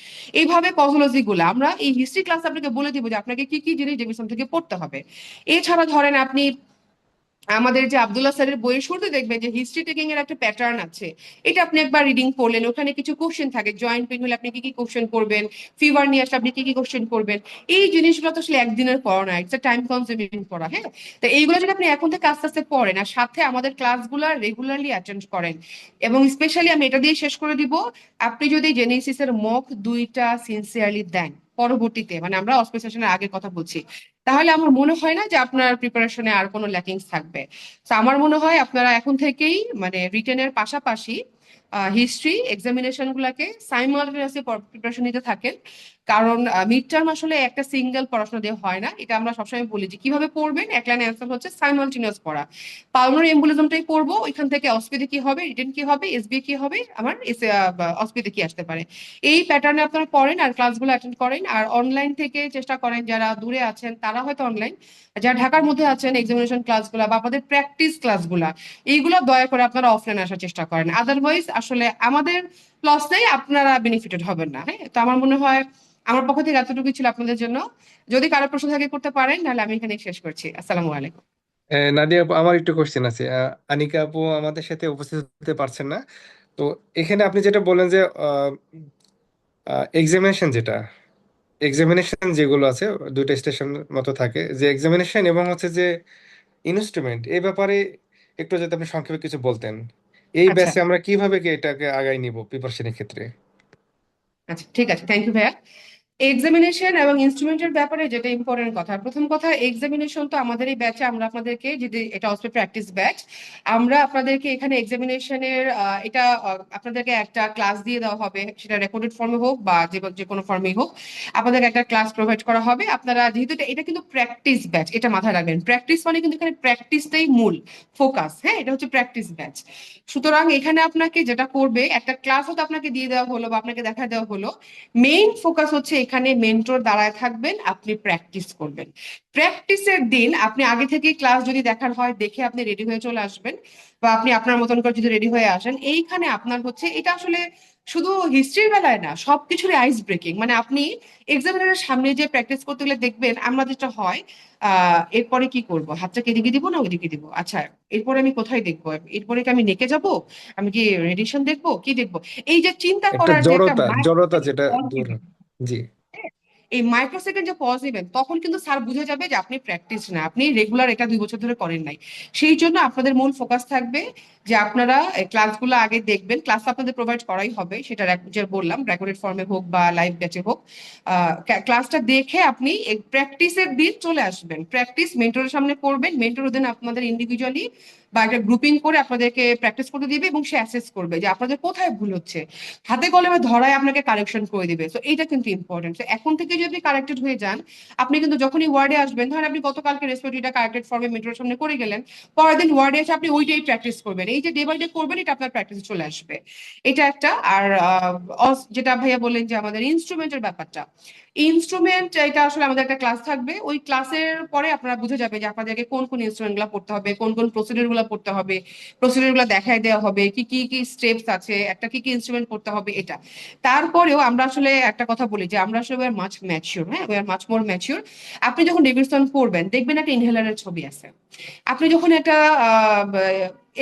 S4: এইভাবে কজোলজি গুলো আমরা এই হিস্ট্রি ক্লাস আপনাকে বলে দিব যে আপনাকে কি কি জিনিস ডেভিসন থেকে পড়তে হবে। এছাড়া ধরেন আপনি আমাদের যে আব্দুল্লাহ স্যারের বইয়ের শুরুতে দেখবেন যে হিস্ট্রি টেকিং এর একটা প্যাটার্ন আছে, এটা আপনি একবার রিডিং করলেন, ওখানে কিছু কোশ্চেন থাকে, জয়েন্ট পেইন হলে আপনি কি কি কোশ্চেন করবেন, ফিভার নিয়ে আসলে আপনি কি কি কোশ্চেন করবেন। এই জিনিসগুলো তো আসলে একদিনের পড়া না, ইটস টাইম কনজিউমিং পড়া। হ্যাঁ, তো এইগুলো যদি আপনি এখন থেকে আস্তে আস্তে পড়েন, আর সাথে আমাদের ক্লাসগুলো রেগুলারলি অ্যাটেন্ড করেন, এবং স্পেশালি আমি এটা দিয়ে শেষ করে দিব, আপনি যদি জেনেসিস এর মক 2টা সিনসিয়ারলি দেন পরবর্তীতে, মানে আমরা অস্পেসেশনের আগে কথা বলছি, তাহলে আমার মনে হয় না যে আপনার প্রিপারেশনে আর কোনো ল্যাকিংস থাকবে। তো আমার মনে হয় আপনারা এখন থেকেই মানে রিটেনের পাশাপাশি হিস্ট্রি এক্সামিনেশন গুলাকে সাইমালটেনিয়াসলি প্রিপারেশন নিতে থাকেন। কারণ মিড টার্ম আসলে একটা সিঙ্গেল পড়াশোনা দিয়ে হয় না, এটা আমরা সবসময় বলি যে কিভাবে পড়বেন, এক লাইনে অ্যান্সার হচ্ছে সাইমালটেনিয়াস পড়া। পালমোনারি এম্বুলিজমটাই পড়বো, ওইখান থেকে অস্পিতে কি হবে, রিটেন কি হবে, এসবি কি হবে, আমার অস্পিতে কি আসতে পারে, এই প্যাটার্নে আপনারা পড়েন আর ক্লাসগুলো অ্যাটেন্ড করেন। আর অনলাইন থেকে চেষ্টা করেন, যারা দূরে আছেন তারা হয়তো অনলাইন, যারা ঢাকার মধ্যে আছেন এক্সামিনেশন ক্লাসগুলা বা আমাদের প্র্যাকটিস ক্লাসগুলা, এইগুলো দয়া করে আপনারা অফলাইন আসার চেষ্টা করেন। আদারওয়াইজ আসলে আমাদের লস নেই, আপনারা বেনিফিটেড হবেন না। হ্যাঁ, তো আমার মনে হয় আমার পক্ষ থেকে এতটুকুই ছিল আপনাদের জন্য। যদি কারো প্রশ্ন থাকে করতে পারেন, নাহলে আমি এখানে শেষ করছি। আসসালামু আলাইকুম।
S1: নাদিয়া আপু, আমার একটু কোশ্চেন আছে। আনিকা আপু আমাদের সাথে উপস্থিত হতে পারছেন না। তো এখানে আপনি যেটা বললেন যে এক্সামিনেশন যেগুলো আছে, দুইটা স্টেশন মতো থাকে, যে এক্সামিনেশন এবং হচ্ছে যে ইনস্ট্রুমেন্ট এই ব্যাপারে একটু যদি আপনি সংক্ষেপে কিছু বলতেন, এই
S4: আচ্ছা
S1: ব্যাচে আমরা কিভাবে কি এটাকে আগায় নিব প্রিপারেশনের ক্ষেত্রে।
S4: আচ্ছা, ঠিক আছে, থ্যাংক ইউ ভাইয়া। এক্সামিনেশন এবং ইনস্ট্রুমেন্টের ব্যাপারে যেটা ইম্পর্টেন্ট কথা, প্রথম কথা এক্সামিনেশন তো আমাদের এই ব্যাচে আমরা আপনাদেরকে, যদি এটা হচ্ছে প্র্যাকটিস ব্যাচ, আমরা আপনাদেরকে এখানে এক্সামিনেশনের এটা আপনাদেরকে একটা ক্লাস দিয়ে দেওয়া হবে, সেটা রেকর্ডেড ফর্মে হোক বা যে কোনো ফর্মেই হোক, আপনাদেরকে একটা ক্লাস প্রোভাইড করা হবে। আপনারা যেহেতু এটা কিন্তু প্র্যাকটিস ব্যাচ, এটা মাথায় রাখবেন, প্র্যাকটিস মানে কিন্তু এখানে প্র্যাকটিসটাই মূল ফোকাস, হ্যাঁ, এটা হচ্ছে প্র্যাকটিস ব্যাচ। সুতরাং এখানে আপনাকে যেটা করবে, একটা ক্লাসও তো আপনাকে দিয়ে দেওয়া হলো বা আপনাকে দেখা দেওয়া হলো, মেইন ফোকাস হচ্ছে এখানে মেন্টর দাঁড়ায় থাকবেন, আপনি প্র্যাকটিস করবেন। প্র্যাকটিসের দিন আপনি আগে থেকে ক্লাস যদি দেখার হয় দেখে আপনি রেডি হয়ে চলে আসবেন, বা আপনি আপনার মতন করে যদি রেডি হয়ে আসেন, এইখানে আপনার হচ্ছে এটা আসলে শুধু হিস্ট্রির বেলায় না, সবকিছুরই আইস ব্রেকিং। মানে আপনি এক্সামিনারের সামনে যে প্র্যাকটিস করতে গেলে দেখবেন আমরা যেটা হয়, এরপরে কি করব, হাতটাকে এদিকে দিব না ওইদিকে দিব, আচ্ছা এরপরে আমি কোথায় দেখবো, এরপরে কি আমি নেকে যাব, আমি কি রেডিশন দেখবো, কি দেখবো, এই যে চিন্তা
S1: একটা
S4: করার যে একটা
S1: জড়তা জড়তা
S4: মাইক্রোসেকেন্ড
S1: যেটা
S4: পজ
S1: দূর
S4: দিবেন,
S1: হয়। জি।
S4: এই মাইক্রোসেকেন্ড যে পজ দিবেন, তখন কিন্তু স্যার বুঝে যাবে যে আপনি প্র্যাকটিস না, আপনি রেগুলার এটা 2 বছর ধরে করেন নাই। সেই জন্য আপনাদের মূল ফোকাস থাকবে যে আপনারা ক্লাসগুলো আগে দেখবেন, ক্লাস আপনাদের প্রোভাইড করাই হবে, সেটা যে বললাম রেকর্ডেড ফর্মে হোক বা লাইভ ব্যাচে হোক। ক্লাসটা দেখে আপনি প্র্যাকটিসের দিন চলে আসবেন, প্র্যাকটিস মেন্টরের সামনে করবেন, মেন্টর ওদের আপনাদের ইন্ডিভিজুয়ালি বা একটা গ্রুপিং করে আপনাদেরকে প্র্যাকটিস করতে দিবে এবং সে অ্যাসেস করবে যে আপনাদের কোথায় ভুল হচ্ছে, হাতে কলমে ধরায় আপনাকে কারেকশন করে দিবে। তো এইটা কিন্তু ইম্পর্টেন্ট। তো এখন থেকে যদি আপনি কারেক্টেড হয়ে যান, আপনি কিন্তু যখনই ওয়ার্ডে আসবেন, ধরেন আপনি গতকালকে রেসপিরেটরিটা কারেক্টেড ফর্মে মেন্টরের সামনে করে গেলেন, পরের দিন ওয়ার্ডে এসে আপনি ওইটাই প্র্যাকটিস করবেন, এই যে ডে বাই ডে করবেন, এটা আপনার প্র্যাকটিসে চলে আসবে। এটা একটা। আর যেটা ভাইয়া বললেন যে আমাদের ইনস্ট্রুমেন্টের ব্যাপারটা, ইনস্ট্রুমেন্ট এটা আসলে আমাদের একটা ক্লাস থাকবে, ওই ক্লাসের পরে আপনারা বুঝে যাবে যে আপনাদেরকে কোন কোন ইনস্ট্রুমেন্ট গুলো পড়তে হবে, কোন কোন প্রসিডিউর গুলো পড়তে হবে, প্রসিডিউর গুলো দেখাই দেওয়া হবে, কি কি কি স্টেপস আছে, একটা কি কি ইনস্ট্রুমেন্ট পড়তে হবে এটা। তারপরেও আমরা আসলে একটা কথা বলি যে আমরা আসলে মাছ ম্যাচিওর, হ্যাঁ, we are much more mature. আপনি যখন ডেভিডসন পড়বেন দেখবেন একটা ইনহেলারের ছবি আছে। আপনি যখন একটা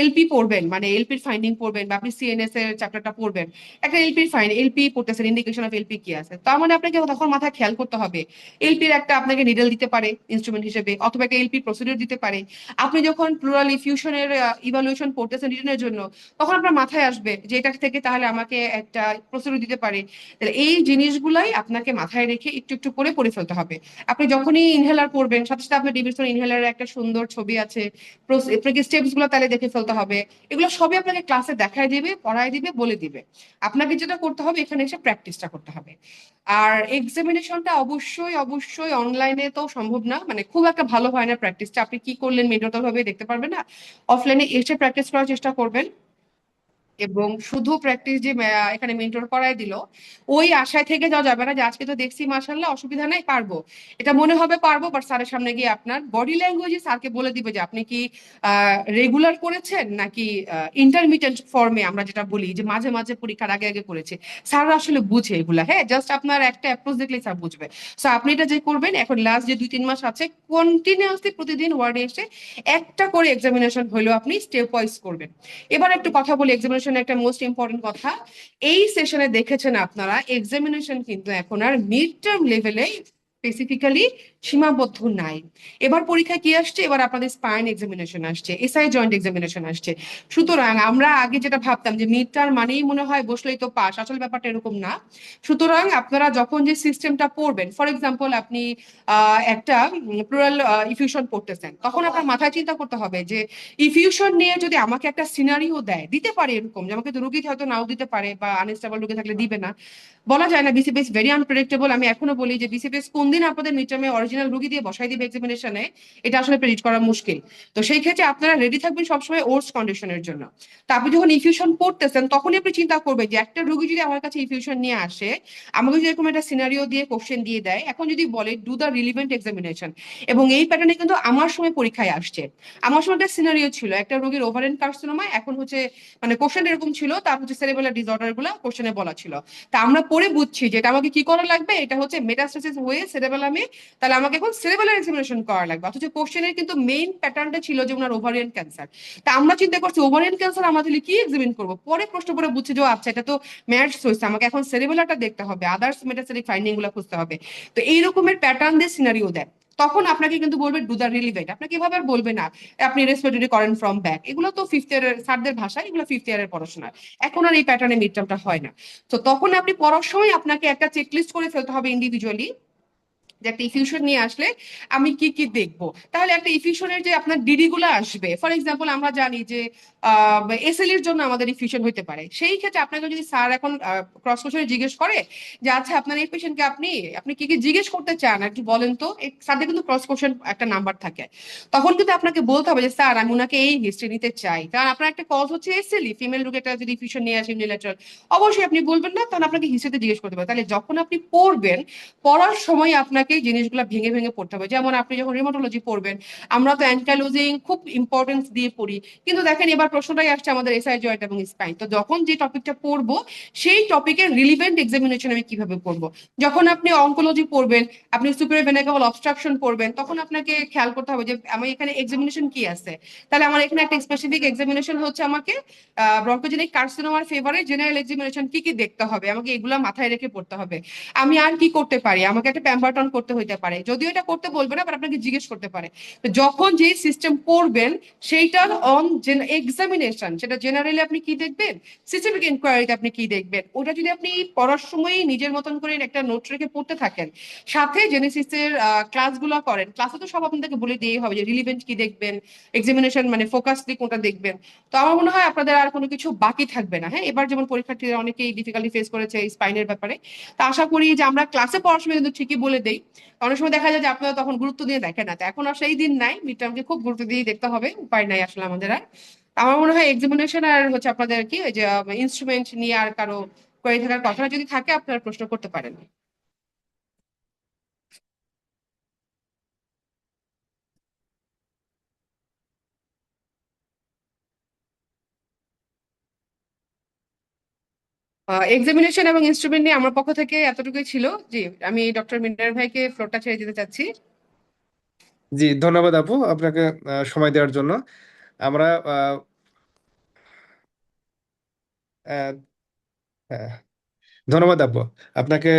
S4: এলপি পড়বেন, মানে এলপির ফাইন্ডিং পড়বেন, বা আপনি সিএনএস এর চ্যাপ্টারটা পড়বেন, একটা এলপি পড়তেছেন, ইন্ডিকেশন অফ এলপি কি আছে, তার মানে আপনাকে তখন মাথায় খেয়াল করতে হবে এলপির একটা আপনাকে নিডল দিতে পারে ইনস্ট্রুমেন্ট হিসেবে, অথবা একটা এলপি প্রসিডিউর দিতে পারে। আপনি যখন প্লুরাল ইফিউশনের ইভালুয়েশন পড়তেছেন রিটেনের জন্য, তখন আপনার মাথায় আসবে যে এটা থেকে তাহলে আমাকে একটা প্রসিডিউর দিতে পারে। তাহলে এই জিনিসগুলাই আপনাকে মাথায় রেখে একটু একটু করে পড়ে ফেলতে হবে। আপনি যখনই ইনহেলার পড়বেন, সাথে সাথে আপনার ডেভিডসন ইনহেলারের একটা সুন্দর ছবি আছে, আপনাকে স্টেপস গুলো তাহলে দেখে ফেলতে হবে। এগুলো সবই আপনাকে ক্লাসে দেখায় দিবে, পড়ায় দিবে, বলে দিবে। আপনাকে যেটা করতে হবে এখানে এসে প্র্যাকটিসটা করতে হবে। আর এক্সামিনেশনটা অবশ্যই অবশ্যই অনলাইনে তো সম্ভব না, মানে খুব একটা ভালো হয় না প্র্যাকটিসটা, আপনি কি করলেন মেন্টর ভাবে দেখতে পারবেন না। অফলাইনে এসে প্র্যাকটিস করার চেষ্টা করবেন, এবং শুধু প্র্যাকটিস যে এখানে মেন্টর করাই দিল ওই আশায় থেকে যাওয়া যাবে না যে আজকে তো দেখছি মাশাল্লাহ অসুবিধা নাই পারবো। এটা মনে হবে পারবো, বাট স্যারের সামনে গিয়ে আপনার বডি ল্যাঙ্গুয়েজে স্যারকে বলে দিবে যে আপনি কি রেগুলার করেছেন নাকি ইন্টারমিডিয়েট ফর্মে, আমরা যেটা বলি যে মাঝে মাঝে পরীক্ষার আগে আগে করেছে। স্যাররা আসলে বুঝে এগুলা, হ্যাঁ, জাস্ট আপনার একটা অ্যাপ্রোচ দেখলেই স্যার বুঝবে। সো আপনি এটা যে করবেন এখন লাস্ট যে 2-3 মাস আছে, কন্টিনিউয়াসলি প্রতিদিন ওয়ার্ডে এসে একটা করে এক্সামিনেশন হলেও আপনি স্টেপ ওয়াইজ করবেন। এবার একটু কথা বলি এক্সামিনেশনের একটা মোস্ট ইম্পর্টেন্ট কথা। এই সেশনে দেখেছেন আপনারা এক্সামিনেশন কিন্তু এখন আর মিড টার্ম লেভেলে স্পেসিফিক্যালি সীমাবদ্ধ নাই। এবার পরীক্ষায় কি আসছে, এবার আপনাদের স্পাইন এক্সামিনেশন আসছে, এসআই জয়েন্ট এক্সামিনেশন আসছে। সুতরাং আমরা আগে যেটা ভাবতাম যে মিড টার্ম মানেই মনে হয় বসলেই তো পাস, আসলে ব্যাপারটা এরকম না। সুতরাং আপনারা যখন যে সিস্টেমটা পড়বেন, ফর এক্সাম্পল আপনি একটা প্লুরাল ইফিউশন পড়তেছেন, তখন আপনার মাথায় চিন্তা করতে হবে যে ইফিউশন নিয়ে যদি আমাকে একটা সিনারিও দেয়, দিতে পারে এরকম যে আমাকে তো রুগী হয়তো নাও দিতে পারে, বা আনস্টেবল রুগী থাকলে দিবে না, বলা যায় না, বিসিবিএস ভেরি আনপ্রেডিক্টেবল। আমি এখনো বলি যে বিসিবিএস কোন দিন আপনাদের মিড টার্মে অরিজিনাল রুগী দিয়ে বসাই দিবে এক্সামিনেশনে, এটা আসলে প্রেডিক্ট করা মুশকিল। তো সেই ক্ষেত্রে আপনারা রেডি থাকবেন সবসময় ওর্স কন্ডিশনের জন্য। তা আপনি যখন ইফিউশন পড়তেছেন তখনই আপনি চিন্তা করবেন যে একটা রুগী যদি আমার কাছে ইফিউশন নিয়ে আসে, আমাকে যদি এরকম একটা সিনারিও দিয়ে কোশ্চেন দিয়ে দেয়, এখন যদি বলে ডু দ্য রিলিভেন্ট এক্সামিনেশন, এবং এই প্যাটার্নে কিন্তু আমার সময় পরীক্ষায় আসছে। আমার সময় একটা সিনারিও ছিল, একটা রোগীর ওভারেন কার্সিনোমা, এখন হচ্ছে মানে কোশ্চেন এরকম ছিল, তার হচ্ছে সেরেবেলার ডিসঅর্ডার গুলা কোশ্চেনে বলা ছিল। তা আমরা পরে বুঝছি যে এটা আমাকে কি করা লাগবে, এটা হচ্ছে মেটাস্টাসিস হয়ে সেরেবেলামে, তাহলে আমাকে এখন সেরেবেলার এক্সামিনেশন করা লাগবে। অথচ কোশ্চেনের কিন্তু মেইন প্যাটার্নটা ছিল যে ওনার ওভারিয়ান ক্যান্সার। তা আমরা চিন্তা করছি ওভারিয়ান ক্যান্সার আমরা তাহলে কি এক্সামিন করবো, পরে প্রশ্ন পরে বুঝছি যে আচ্ছা এটা তো ম্যাটস হয়েছে, আমাকে এখন সেরেবেলারটা দেখতে হবে, আদার্স মেটাস্টাটিক ফাইন্ডিং গুলো খুঁজতে হবে। তো এই রকমের প্যাটার্ন দিয়ে সিনারিও দেয়। তখন আপনাকে কিন্তু বলবে ডু দ্য রিলিভেন্ট, আপনাকে এভাবে আর বলবে না আপনি রেসপিরেটরি করেন ফ্রম ব্যাক। এগুলো তো ফিফথ ইয়ারের স্যারদের ভাষা, এগুলো ফিফথ ইয়ারের পড়াশোনা। এখন আর এই প্যাটার্নে মিড টার্মটা হয় না। তো তখন আপনি পড়ার সময় আপনাকে একটা চেকলিস্ট করে ফেলতে হবে ইন্ডিভিজুয়ালি, যে একটা ইফিউশন নিয়ে আসলে আমি কি কি দেখবো। তাহলে একটা ইফিউশনের যে আপনার ডিডি গুলো আসবে, ফর এক্সাম্পল আমরা জানি যে এসএল এর জন্য আমাদের ইফিউশন হতে পারে, সেই ক্ষেত্রে আপনাকে যদি স্যার এখন ক্রস কোশ্চেনে জিজ্ঞেস করে যে আচ্ছা আপনার এই পেশেন্টকে আপনি আপনি কি কি জিজ্ঞেস করতে চান একটু বলেন তো, স্যারদের কিন্তু ক্রস কোশ্চেন একটা নাম্বার থাকে, তখন কিন্তু আপনাকে বলতে হবে যে স্যার আমি ওনাকে এই হিস্ট্রি নিতে চাই, কারণ আপনার একটা কজ হচ্ছে এসএলই, ফিমেল রোগী একটা যদি ইফিউশন নিয়ে আসে ইউনিল্যাটারাল, অবশ্যই আপনি বলবেন না, তখন আপনাকে হিস্ট্রিতে জিজ্ঞেস করতে পারে। তাহলে যখন আপনি পড়বেন, পড়ার সময় আপনাকে এই জিনিসগুলো ভেঙে ভেঙে পড়তে হবে। যেমন আপনি যখন রিউমাটোলজি পড়বেন, আমরা তো অ্যানকাইলোজিং খুব ইম্পর্টেন্স দিয়ে পড়ি, কিন্তু দেখেন এবার প্রশ্নটাই আসছে আমাদের এসআই জয়েন্ট এবং স্পাইন। তো যখন যে টপিকটা পড়বো সেই টপিকের রিলিভেন্ট এক্সামিনেশন আমি কিভাবে পড়বো। যখন আপনি অনকোলজি পড়বেন, আপনি সুপিরিয়র ভেনা কেবল অবস্ট্রাকশন পড়বেন, তখন আপনাকে খেয়াল করতে হবে যে আমার এখানে এক্সামিনেশন কি আছে। তাহলে আমার এখানে একটা স্পেসিফিক এক্সামিনেশন হচ্ছে আমাকে ব্রঙ্কোজেনিক কার্সিনোমার ফেভারে জেনারেল এক্সামিনেশন কি কি দেখতে হবে, আমাকে এগুলা মাথায় রেখে পড়তে হবে। আমি আর কি করতে পারি, আমাকে একটা প্যাম্পারটন করতে হইতে পারে, যদিও এটা করতে বলবে না, বাট আপনাকে জিজ্ঞেস করতে পারে। তো যখন যে সিস্টেম পড়বেন সেইটার অন এক্সামিনেশন, সেটা জেনারেলি আপনি কি দেখবেন, সিস্টেমিক ইনকোয়ারিতে আপনি কি দেখবেন, ওটা যদি আপনি পড়ার সময় নিজের মতন করে একটা নোট রেখে পড়তে থাকেন, সাথে জেনেসিসের ক্লাসগুলো করেন, ক্লাসে তো সব আপনাদেরকে বলে দিয়েই হবে যে রিলিভেন্ট কি দেখবেন, এক্সামিনেশন মানে ফোকাসলি কোনটা দেখবেন। তো আমার মনে হয় আপনাদের আর কোনো কিছু বাকি থাকবে না। হ্যাঁ, এবার যেমন পরীক্ষার্থীরা অনেকেই ডিফিকাল্টি ফেস করেছে স্পাইনের ব্যাপারে, তা আশা করি যে আমরা ক্লাসে পড়ার সময় কিন্তু ঠিকই বলে দেই, অনেক সময় দেখা যায় যে আপনারা তখন গুরুত্ব দিয়ে দেখেন না। তো এখন আর সেই দিন নাই, মিড টার্মকে খুব গুরুত্ব দিয়ে দেখতে হবে, উপায় নাই আসলে আমাদের আর। আমার মনে হয় এক্সামিনেশন আর হচ্ছে আপনাদের কি ওই যে ইনস্ট্রুমেন্ট নিয়ে আর কারো কোয়ারি থাকার কথা যদি থাকে আপনারা প্রশ্ন করতে পারেন। এক্সামিনেশন এবং ইনস্ট্রুমেন্ট নিয়ে আমার পক্ষ থেকে এতটুকুই ছিল। জি, আমি ডক্টর মিনার ভাইকে ফ্লোরটা ছেড়ে দিতে চাচ্ছি।
S1: জি, ধন্যবাদ আপু আপনাকে সময় দেওয়ার জন্য। আমরা আহ, আহ, ধন্যবাদ আপু আপনাকে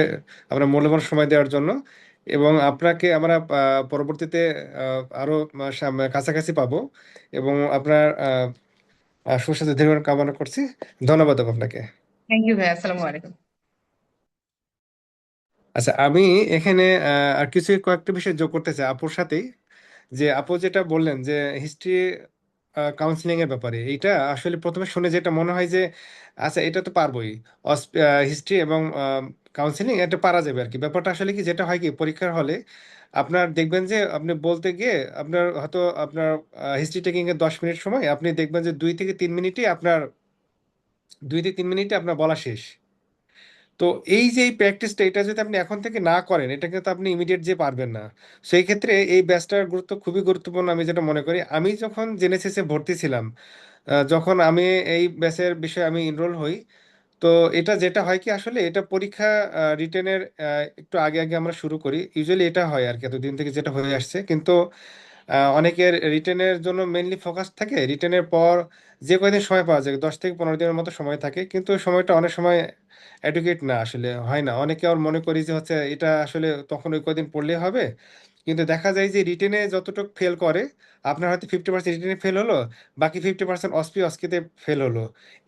S1: আমরা মূল্যবান সময় দেওয়ার জন্য, এবং আপনাকে আমরা পরবর্তীতে আরো কাছাকাছি পাবো, এবং আপনার সুস্বাস্থ্য দীর্ঘ কামনা করছি। ধন্যবাদ আপু আপনাকে।
S4: থ্যাংক ইউ ভাই, আসসালামু আলাইকুম।
S1: আচ্ছা, আমি এখানে আর কিছু কয়েকটা বিষয় যোগ করতে চাই আপুর সাথেই। যে আপু যেটা বললেন যে হিস্ট্রি কাউন্সিলিং এর ব্যাপারে, এইটা আসলে প্রথমে শুনে যেটা মনে হয় যে আচ্ছা এটা তো পারবোই, হিস্ট্রি এবং কাউন্সিলিং এটা পারা যাবে আর কি। ব্যাপারটা আসলে কি, যেটা হয় কি পরীক্ষার হলে আপনার দেখবেন যে আপনি বলতে গিয়ে আপনার হয়তো আপনার হিস্ট্রি টেকিং এর 10 মিনিট সময়, আপনি দেখবেন যে 2 থেকে 3 মিনিটে আপনার বলা শেষ। তো এই যে এই প্র্যাকটিসটা, এটা যদি আপনি এখন থেকে না করেন, এটা কিন্তু আপনি ইমিডিয়েট যে পারবেন না। সেই ক্ষেত্রে এই ব্যাচটার গুরুত্ব খুবই গুরুত্বপূর্ণ। আমি যেটা মনে করি, আমি যখন জেনেসিসে ভর্তি ছিলাম, যখন আমি এই ব্যাচের বিষয়ে আমি এনরোল হই, তো এটা যেটা হয় কি আসলে এটা পরীক্ষা রিটেনের একটু আগে আগে আমরা শুরু করি, ইউজুয়ালি এটা হয় আর কি, এতদিন থেকে যেটা হয়ে আসছে। কিন্তু অনেকের রিটেনের জন্য মেইনলি ফোকাস থাকে, রিটেনের পর যে কয়দিন সময় পাওয়া যায় 10 থেকে 15 দিনের মতো সময় থাকে, কিন্তু সময়টা অনেক সময় অ্যাডুকেট না, আসলে হয় না। অনেকে আর মনে করি যে হচ্ছে এটা আসলে তখন ওই কয়দিন পড়লে হবে, কিন্তু দেখা যায় যে রিটেনে যতটুকু ফেল করে, আপনার হয়তো 50% রিটেনে ফেল হলো, বাকি 50% অস্কিতে ফেল হলো,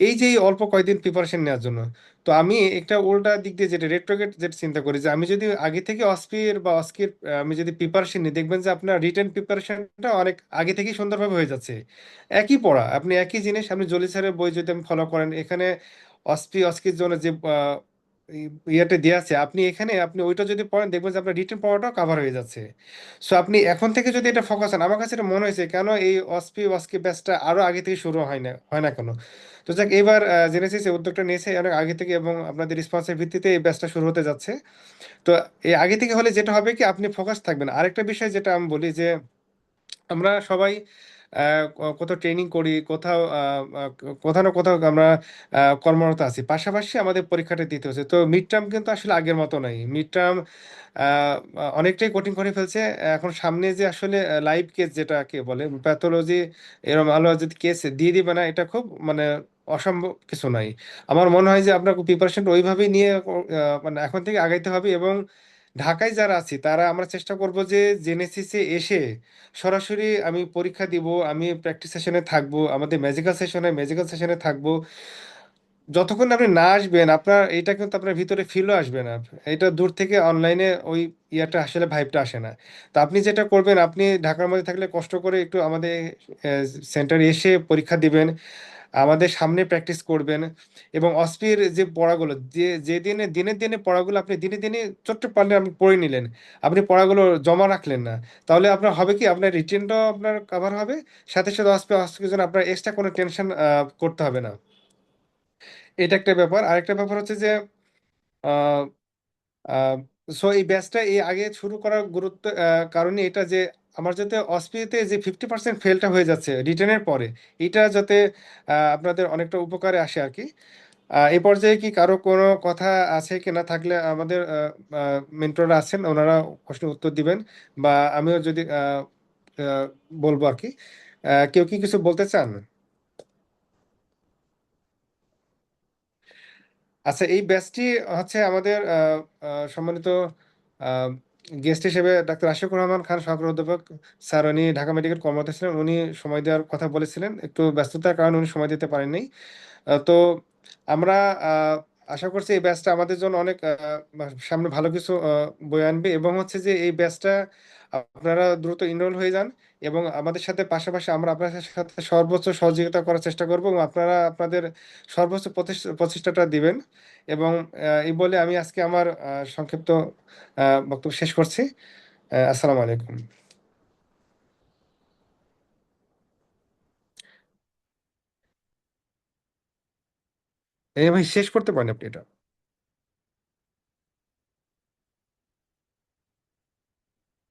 S1: এই যে এই অল্প কয়দিন প্রিপারেশন নেওয়ার জন্য। তো আমি একটা উল্টা দিক দিয়ে যেটা রেট্রোগেট যেটা চিন্তা করি, যে আমি যদি আগে থেকে অস্কির আমি যদি প্রিপারেশন নিই, দেখবেন যে আপনার রিটেন প্রিপারেশনটা অনেক আগে থেকেই সুন্দরভাবে হয়ে যাচ্ছে। একই পড়া, আপনি একই জিনিস, আপনি জলি স্যারের বই যদি আপনি ফলো করেন, এখানে অস্কির জন্য যে ইয়েটা দেওয়া আছে, আপনি এখানে আপনি ওইটা যদি পড়েন, দেখবেন যে আপনার রিটেন পড়াটাও কাভার হয়ে যাচ্ছে। সো আপনি এখন থেকে যদি এটা ফোকাস হন, আমার কাছে এটা মনে হয়েছে কেন এই অস্কি ব্যাচটা আরো আগে থেকে শুরু হয় না কেন। তো যাক, এবার জেনেসিস এই উদ্যোগটা নিয়েছে অনেক আগে থেকে, এবং আপনাদের রেসপন্সের ভিত্তিতে এই ব্যাচটা শুরু হতে যাচ্ছে। তো এই আগে থেকে হলে যেটা হবে কি, আপনি ফোকাস থাকবেন। আরেকটা বিষয় যেটা আমি বলি, যে আমরা সবাই কোথাও ট্রেনিং করি, কোথাও না কোথাও আমরা কর্মরত আছি, পাশাপাশি আমাদের পরীক্ষাটা দিতে হচ্ছে। তো মিড টার্ম কিন্তু আসলে আগের মতো নাই। মিড টার্ম অনেকটাই কঠিন করে ফেলছে। এখন সামনে যে আসলে লাইভ কেস যেটাকে বলে প্যাথোলজি, এরকম আলো যদি কেস দিয়ে দিবে না, এটা খুব মানে অসম্ভব কিছু নাই। আমার মনে হয় যে আপনার প্রিপারেশন ওইভাবেই নিয়ে মানে এখন থেকে আগাইতে হবে, এবং ঢাকায় যারা আছি তারা আমরা চেষ্টা করব যে জেনেসিসে এসে সরাসরি আমি পরীক্ষা দিব, আমি প্র্যাকটিস সেশনে থাকবো, আমাদের ম্যাজিক্যাল সেশনে থাকবো। যতক্ষণ আপনি না আসবেন আপনার এটা কিন্তু আপনার ভিতরে ফিলও আসবে না। এটা দূর থেকে অনলাইনে ওই ইয়াটা আসলে ভাইবটা আসে না। তো আপনি যেটা করবেন, আপনি ঢাকার মধ্যে থাকলে কষ্ট করে একটু আমাদের সেন্টারে এসে পরীক্ষা দিবেন, আমাদের সামনে প্র্যাকটিস করবেন। এবং অস্পির যে পড়াগুলো যে দিনে দিনে দিনে পড়াগুলো আপনি দিনে দিনে ছোট্ট পারলে আপনি পড়ে নিলেন, আপনি পড়াগুলো জমা রাখলেন না, তাহলে আপনার হবে কি আপনার রিটেনটাও আপনার কভার হবে, সাথে সাথে অস্পির জন্য আপনার এক্সট্রা কোনো টেনশন করতে হবে না। এটা একটা ব্যাপার। আরেকটা ব্যাপার হচ্ছে যে সো এই ব্যাচটা এই আগে শুরু করার গুরুত্ব কারণে এটা যে আমার যাতে অস্পিতে যে 50% ফেলটা হয়ে যাচ্ছে রিটেনের পরে, এটা যাতে আপনাদের অনেকটা উপকারে আসে আর কি। এই পর্যায়ে কি কারো কোনো কথা আছে কি, না থাকলে আমাদের মেন্টররা আছেন, ওনারা প্রশ্নের উত্তর দিবেন, বা আমিও যদি আহ, বলবো আর কি। কেউ কি কিছু বলতে চান? আচ্ছা, এই ব্যাচটি হচ্ছে আমাদের সম্মানিত গেস্ট হিসেবে ডাক্তার আশিকুর রহমান খান, সহকারী অধ্যাপক স্যার, উনি ঢাকা মেডিকেল কর্মরত ছিলেন, উনি সময় দেওয়ার কথা বলেছিলেন, একটু ব্যস্ততার কারণে উনি সময় দিতে পারেননি। তো আমরা আশা করছি এই ব্যাচটা আমাদের জন্য অনেক সামনে ভালো কিছু বয়ে আনবে, এবং হচ্ছে যে এই ব্যাচটা আপনারা দ্রুত এনরোল হয়ে যান, এবং আমাদের সাথে পাশাপাশি আমরা আপনাদের সাথে সর্বোচ্চ সহযোগিতা করার চেষ্টা করব, এবং আপনারা আপনাদের সর্বোচ্চ প্রচেষ্টাটা দিবেন। এবং এই বলে আমি আজকে আমার সংক্ষিপ্ত বক্তব্য শেষ করছি। আসসালামু আলাইকুম। এই ভাই শেষ করতে পারেন আপনি এটা।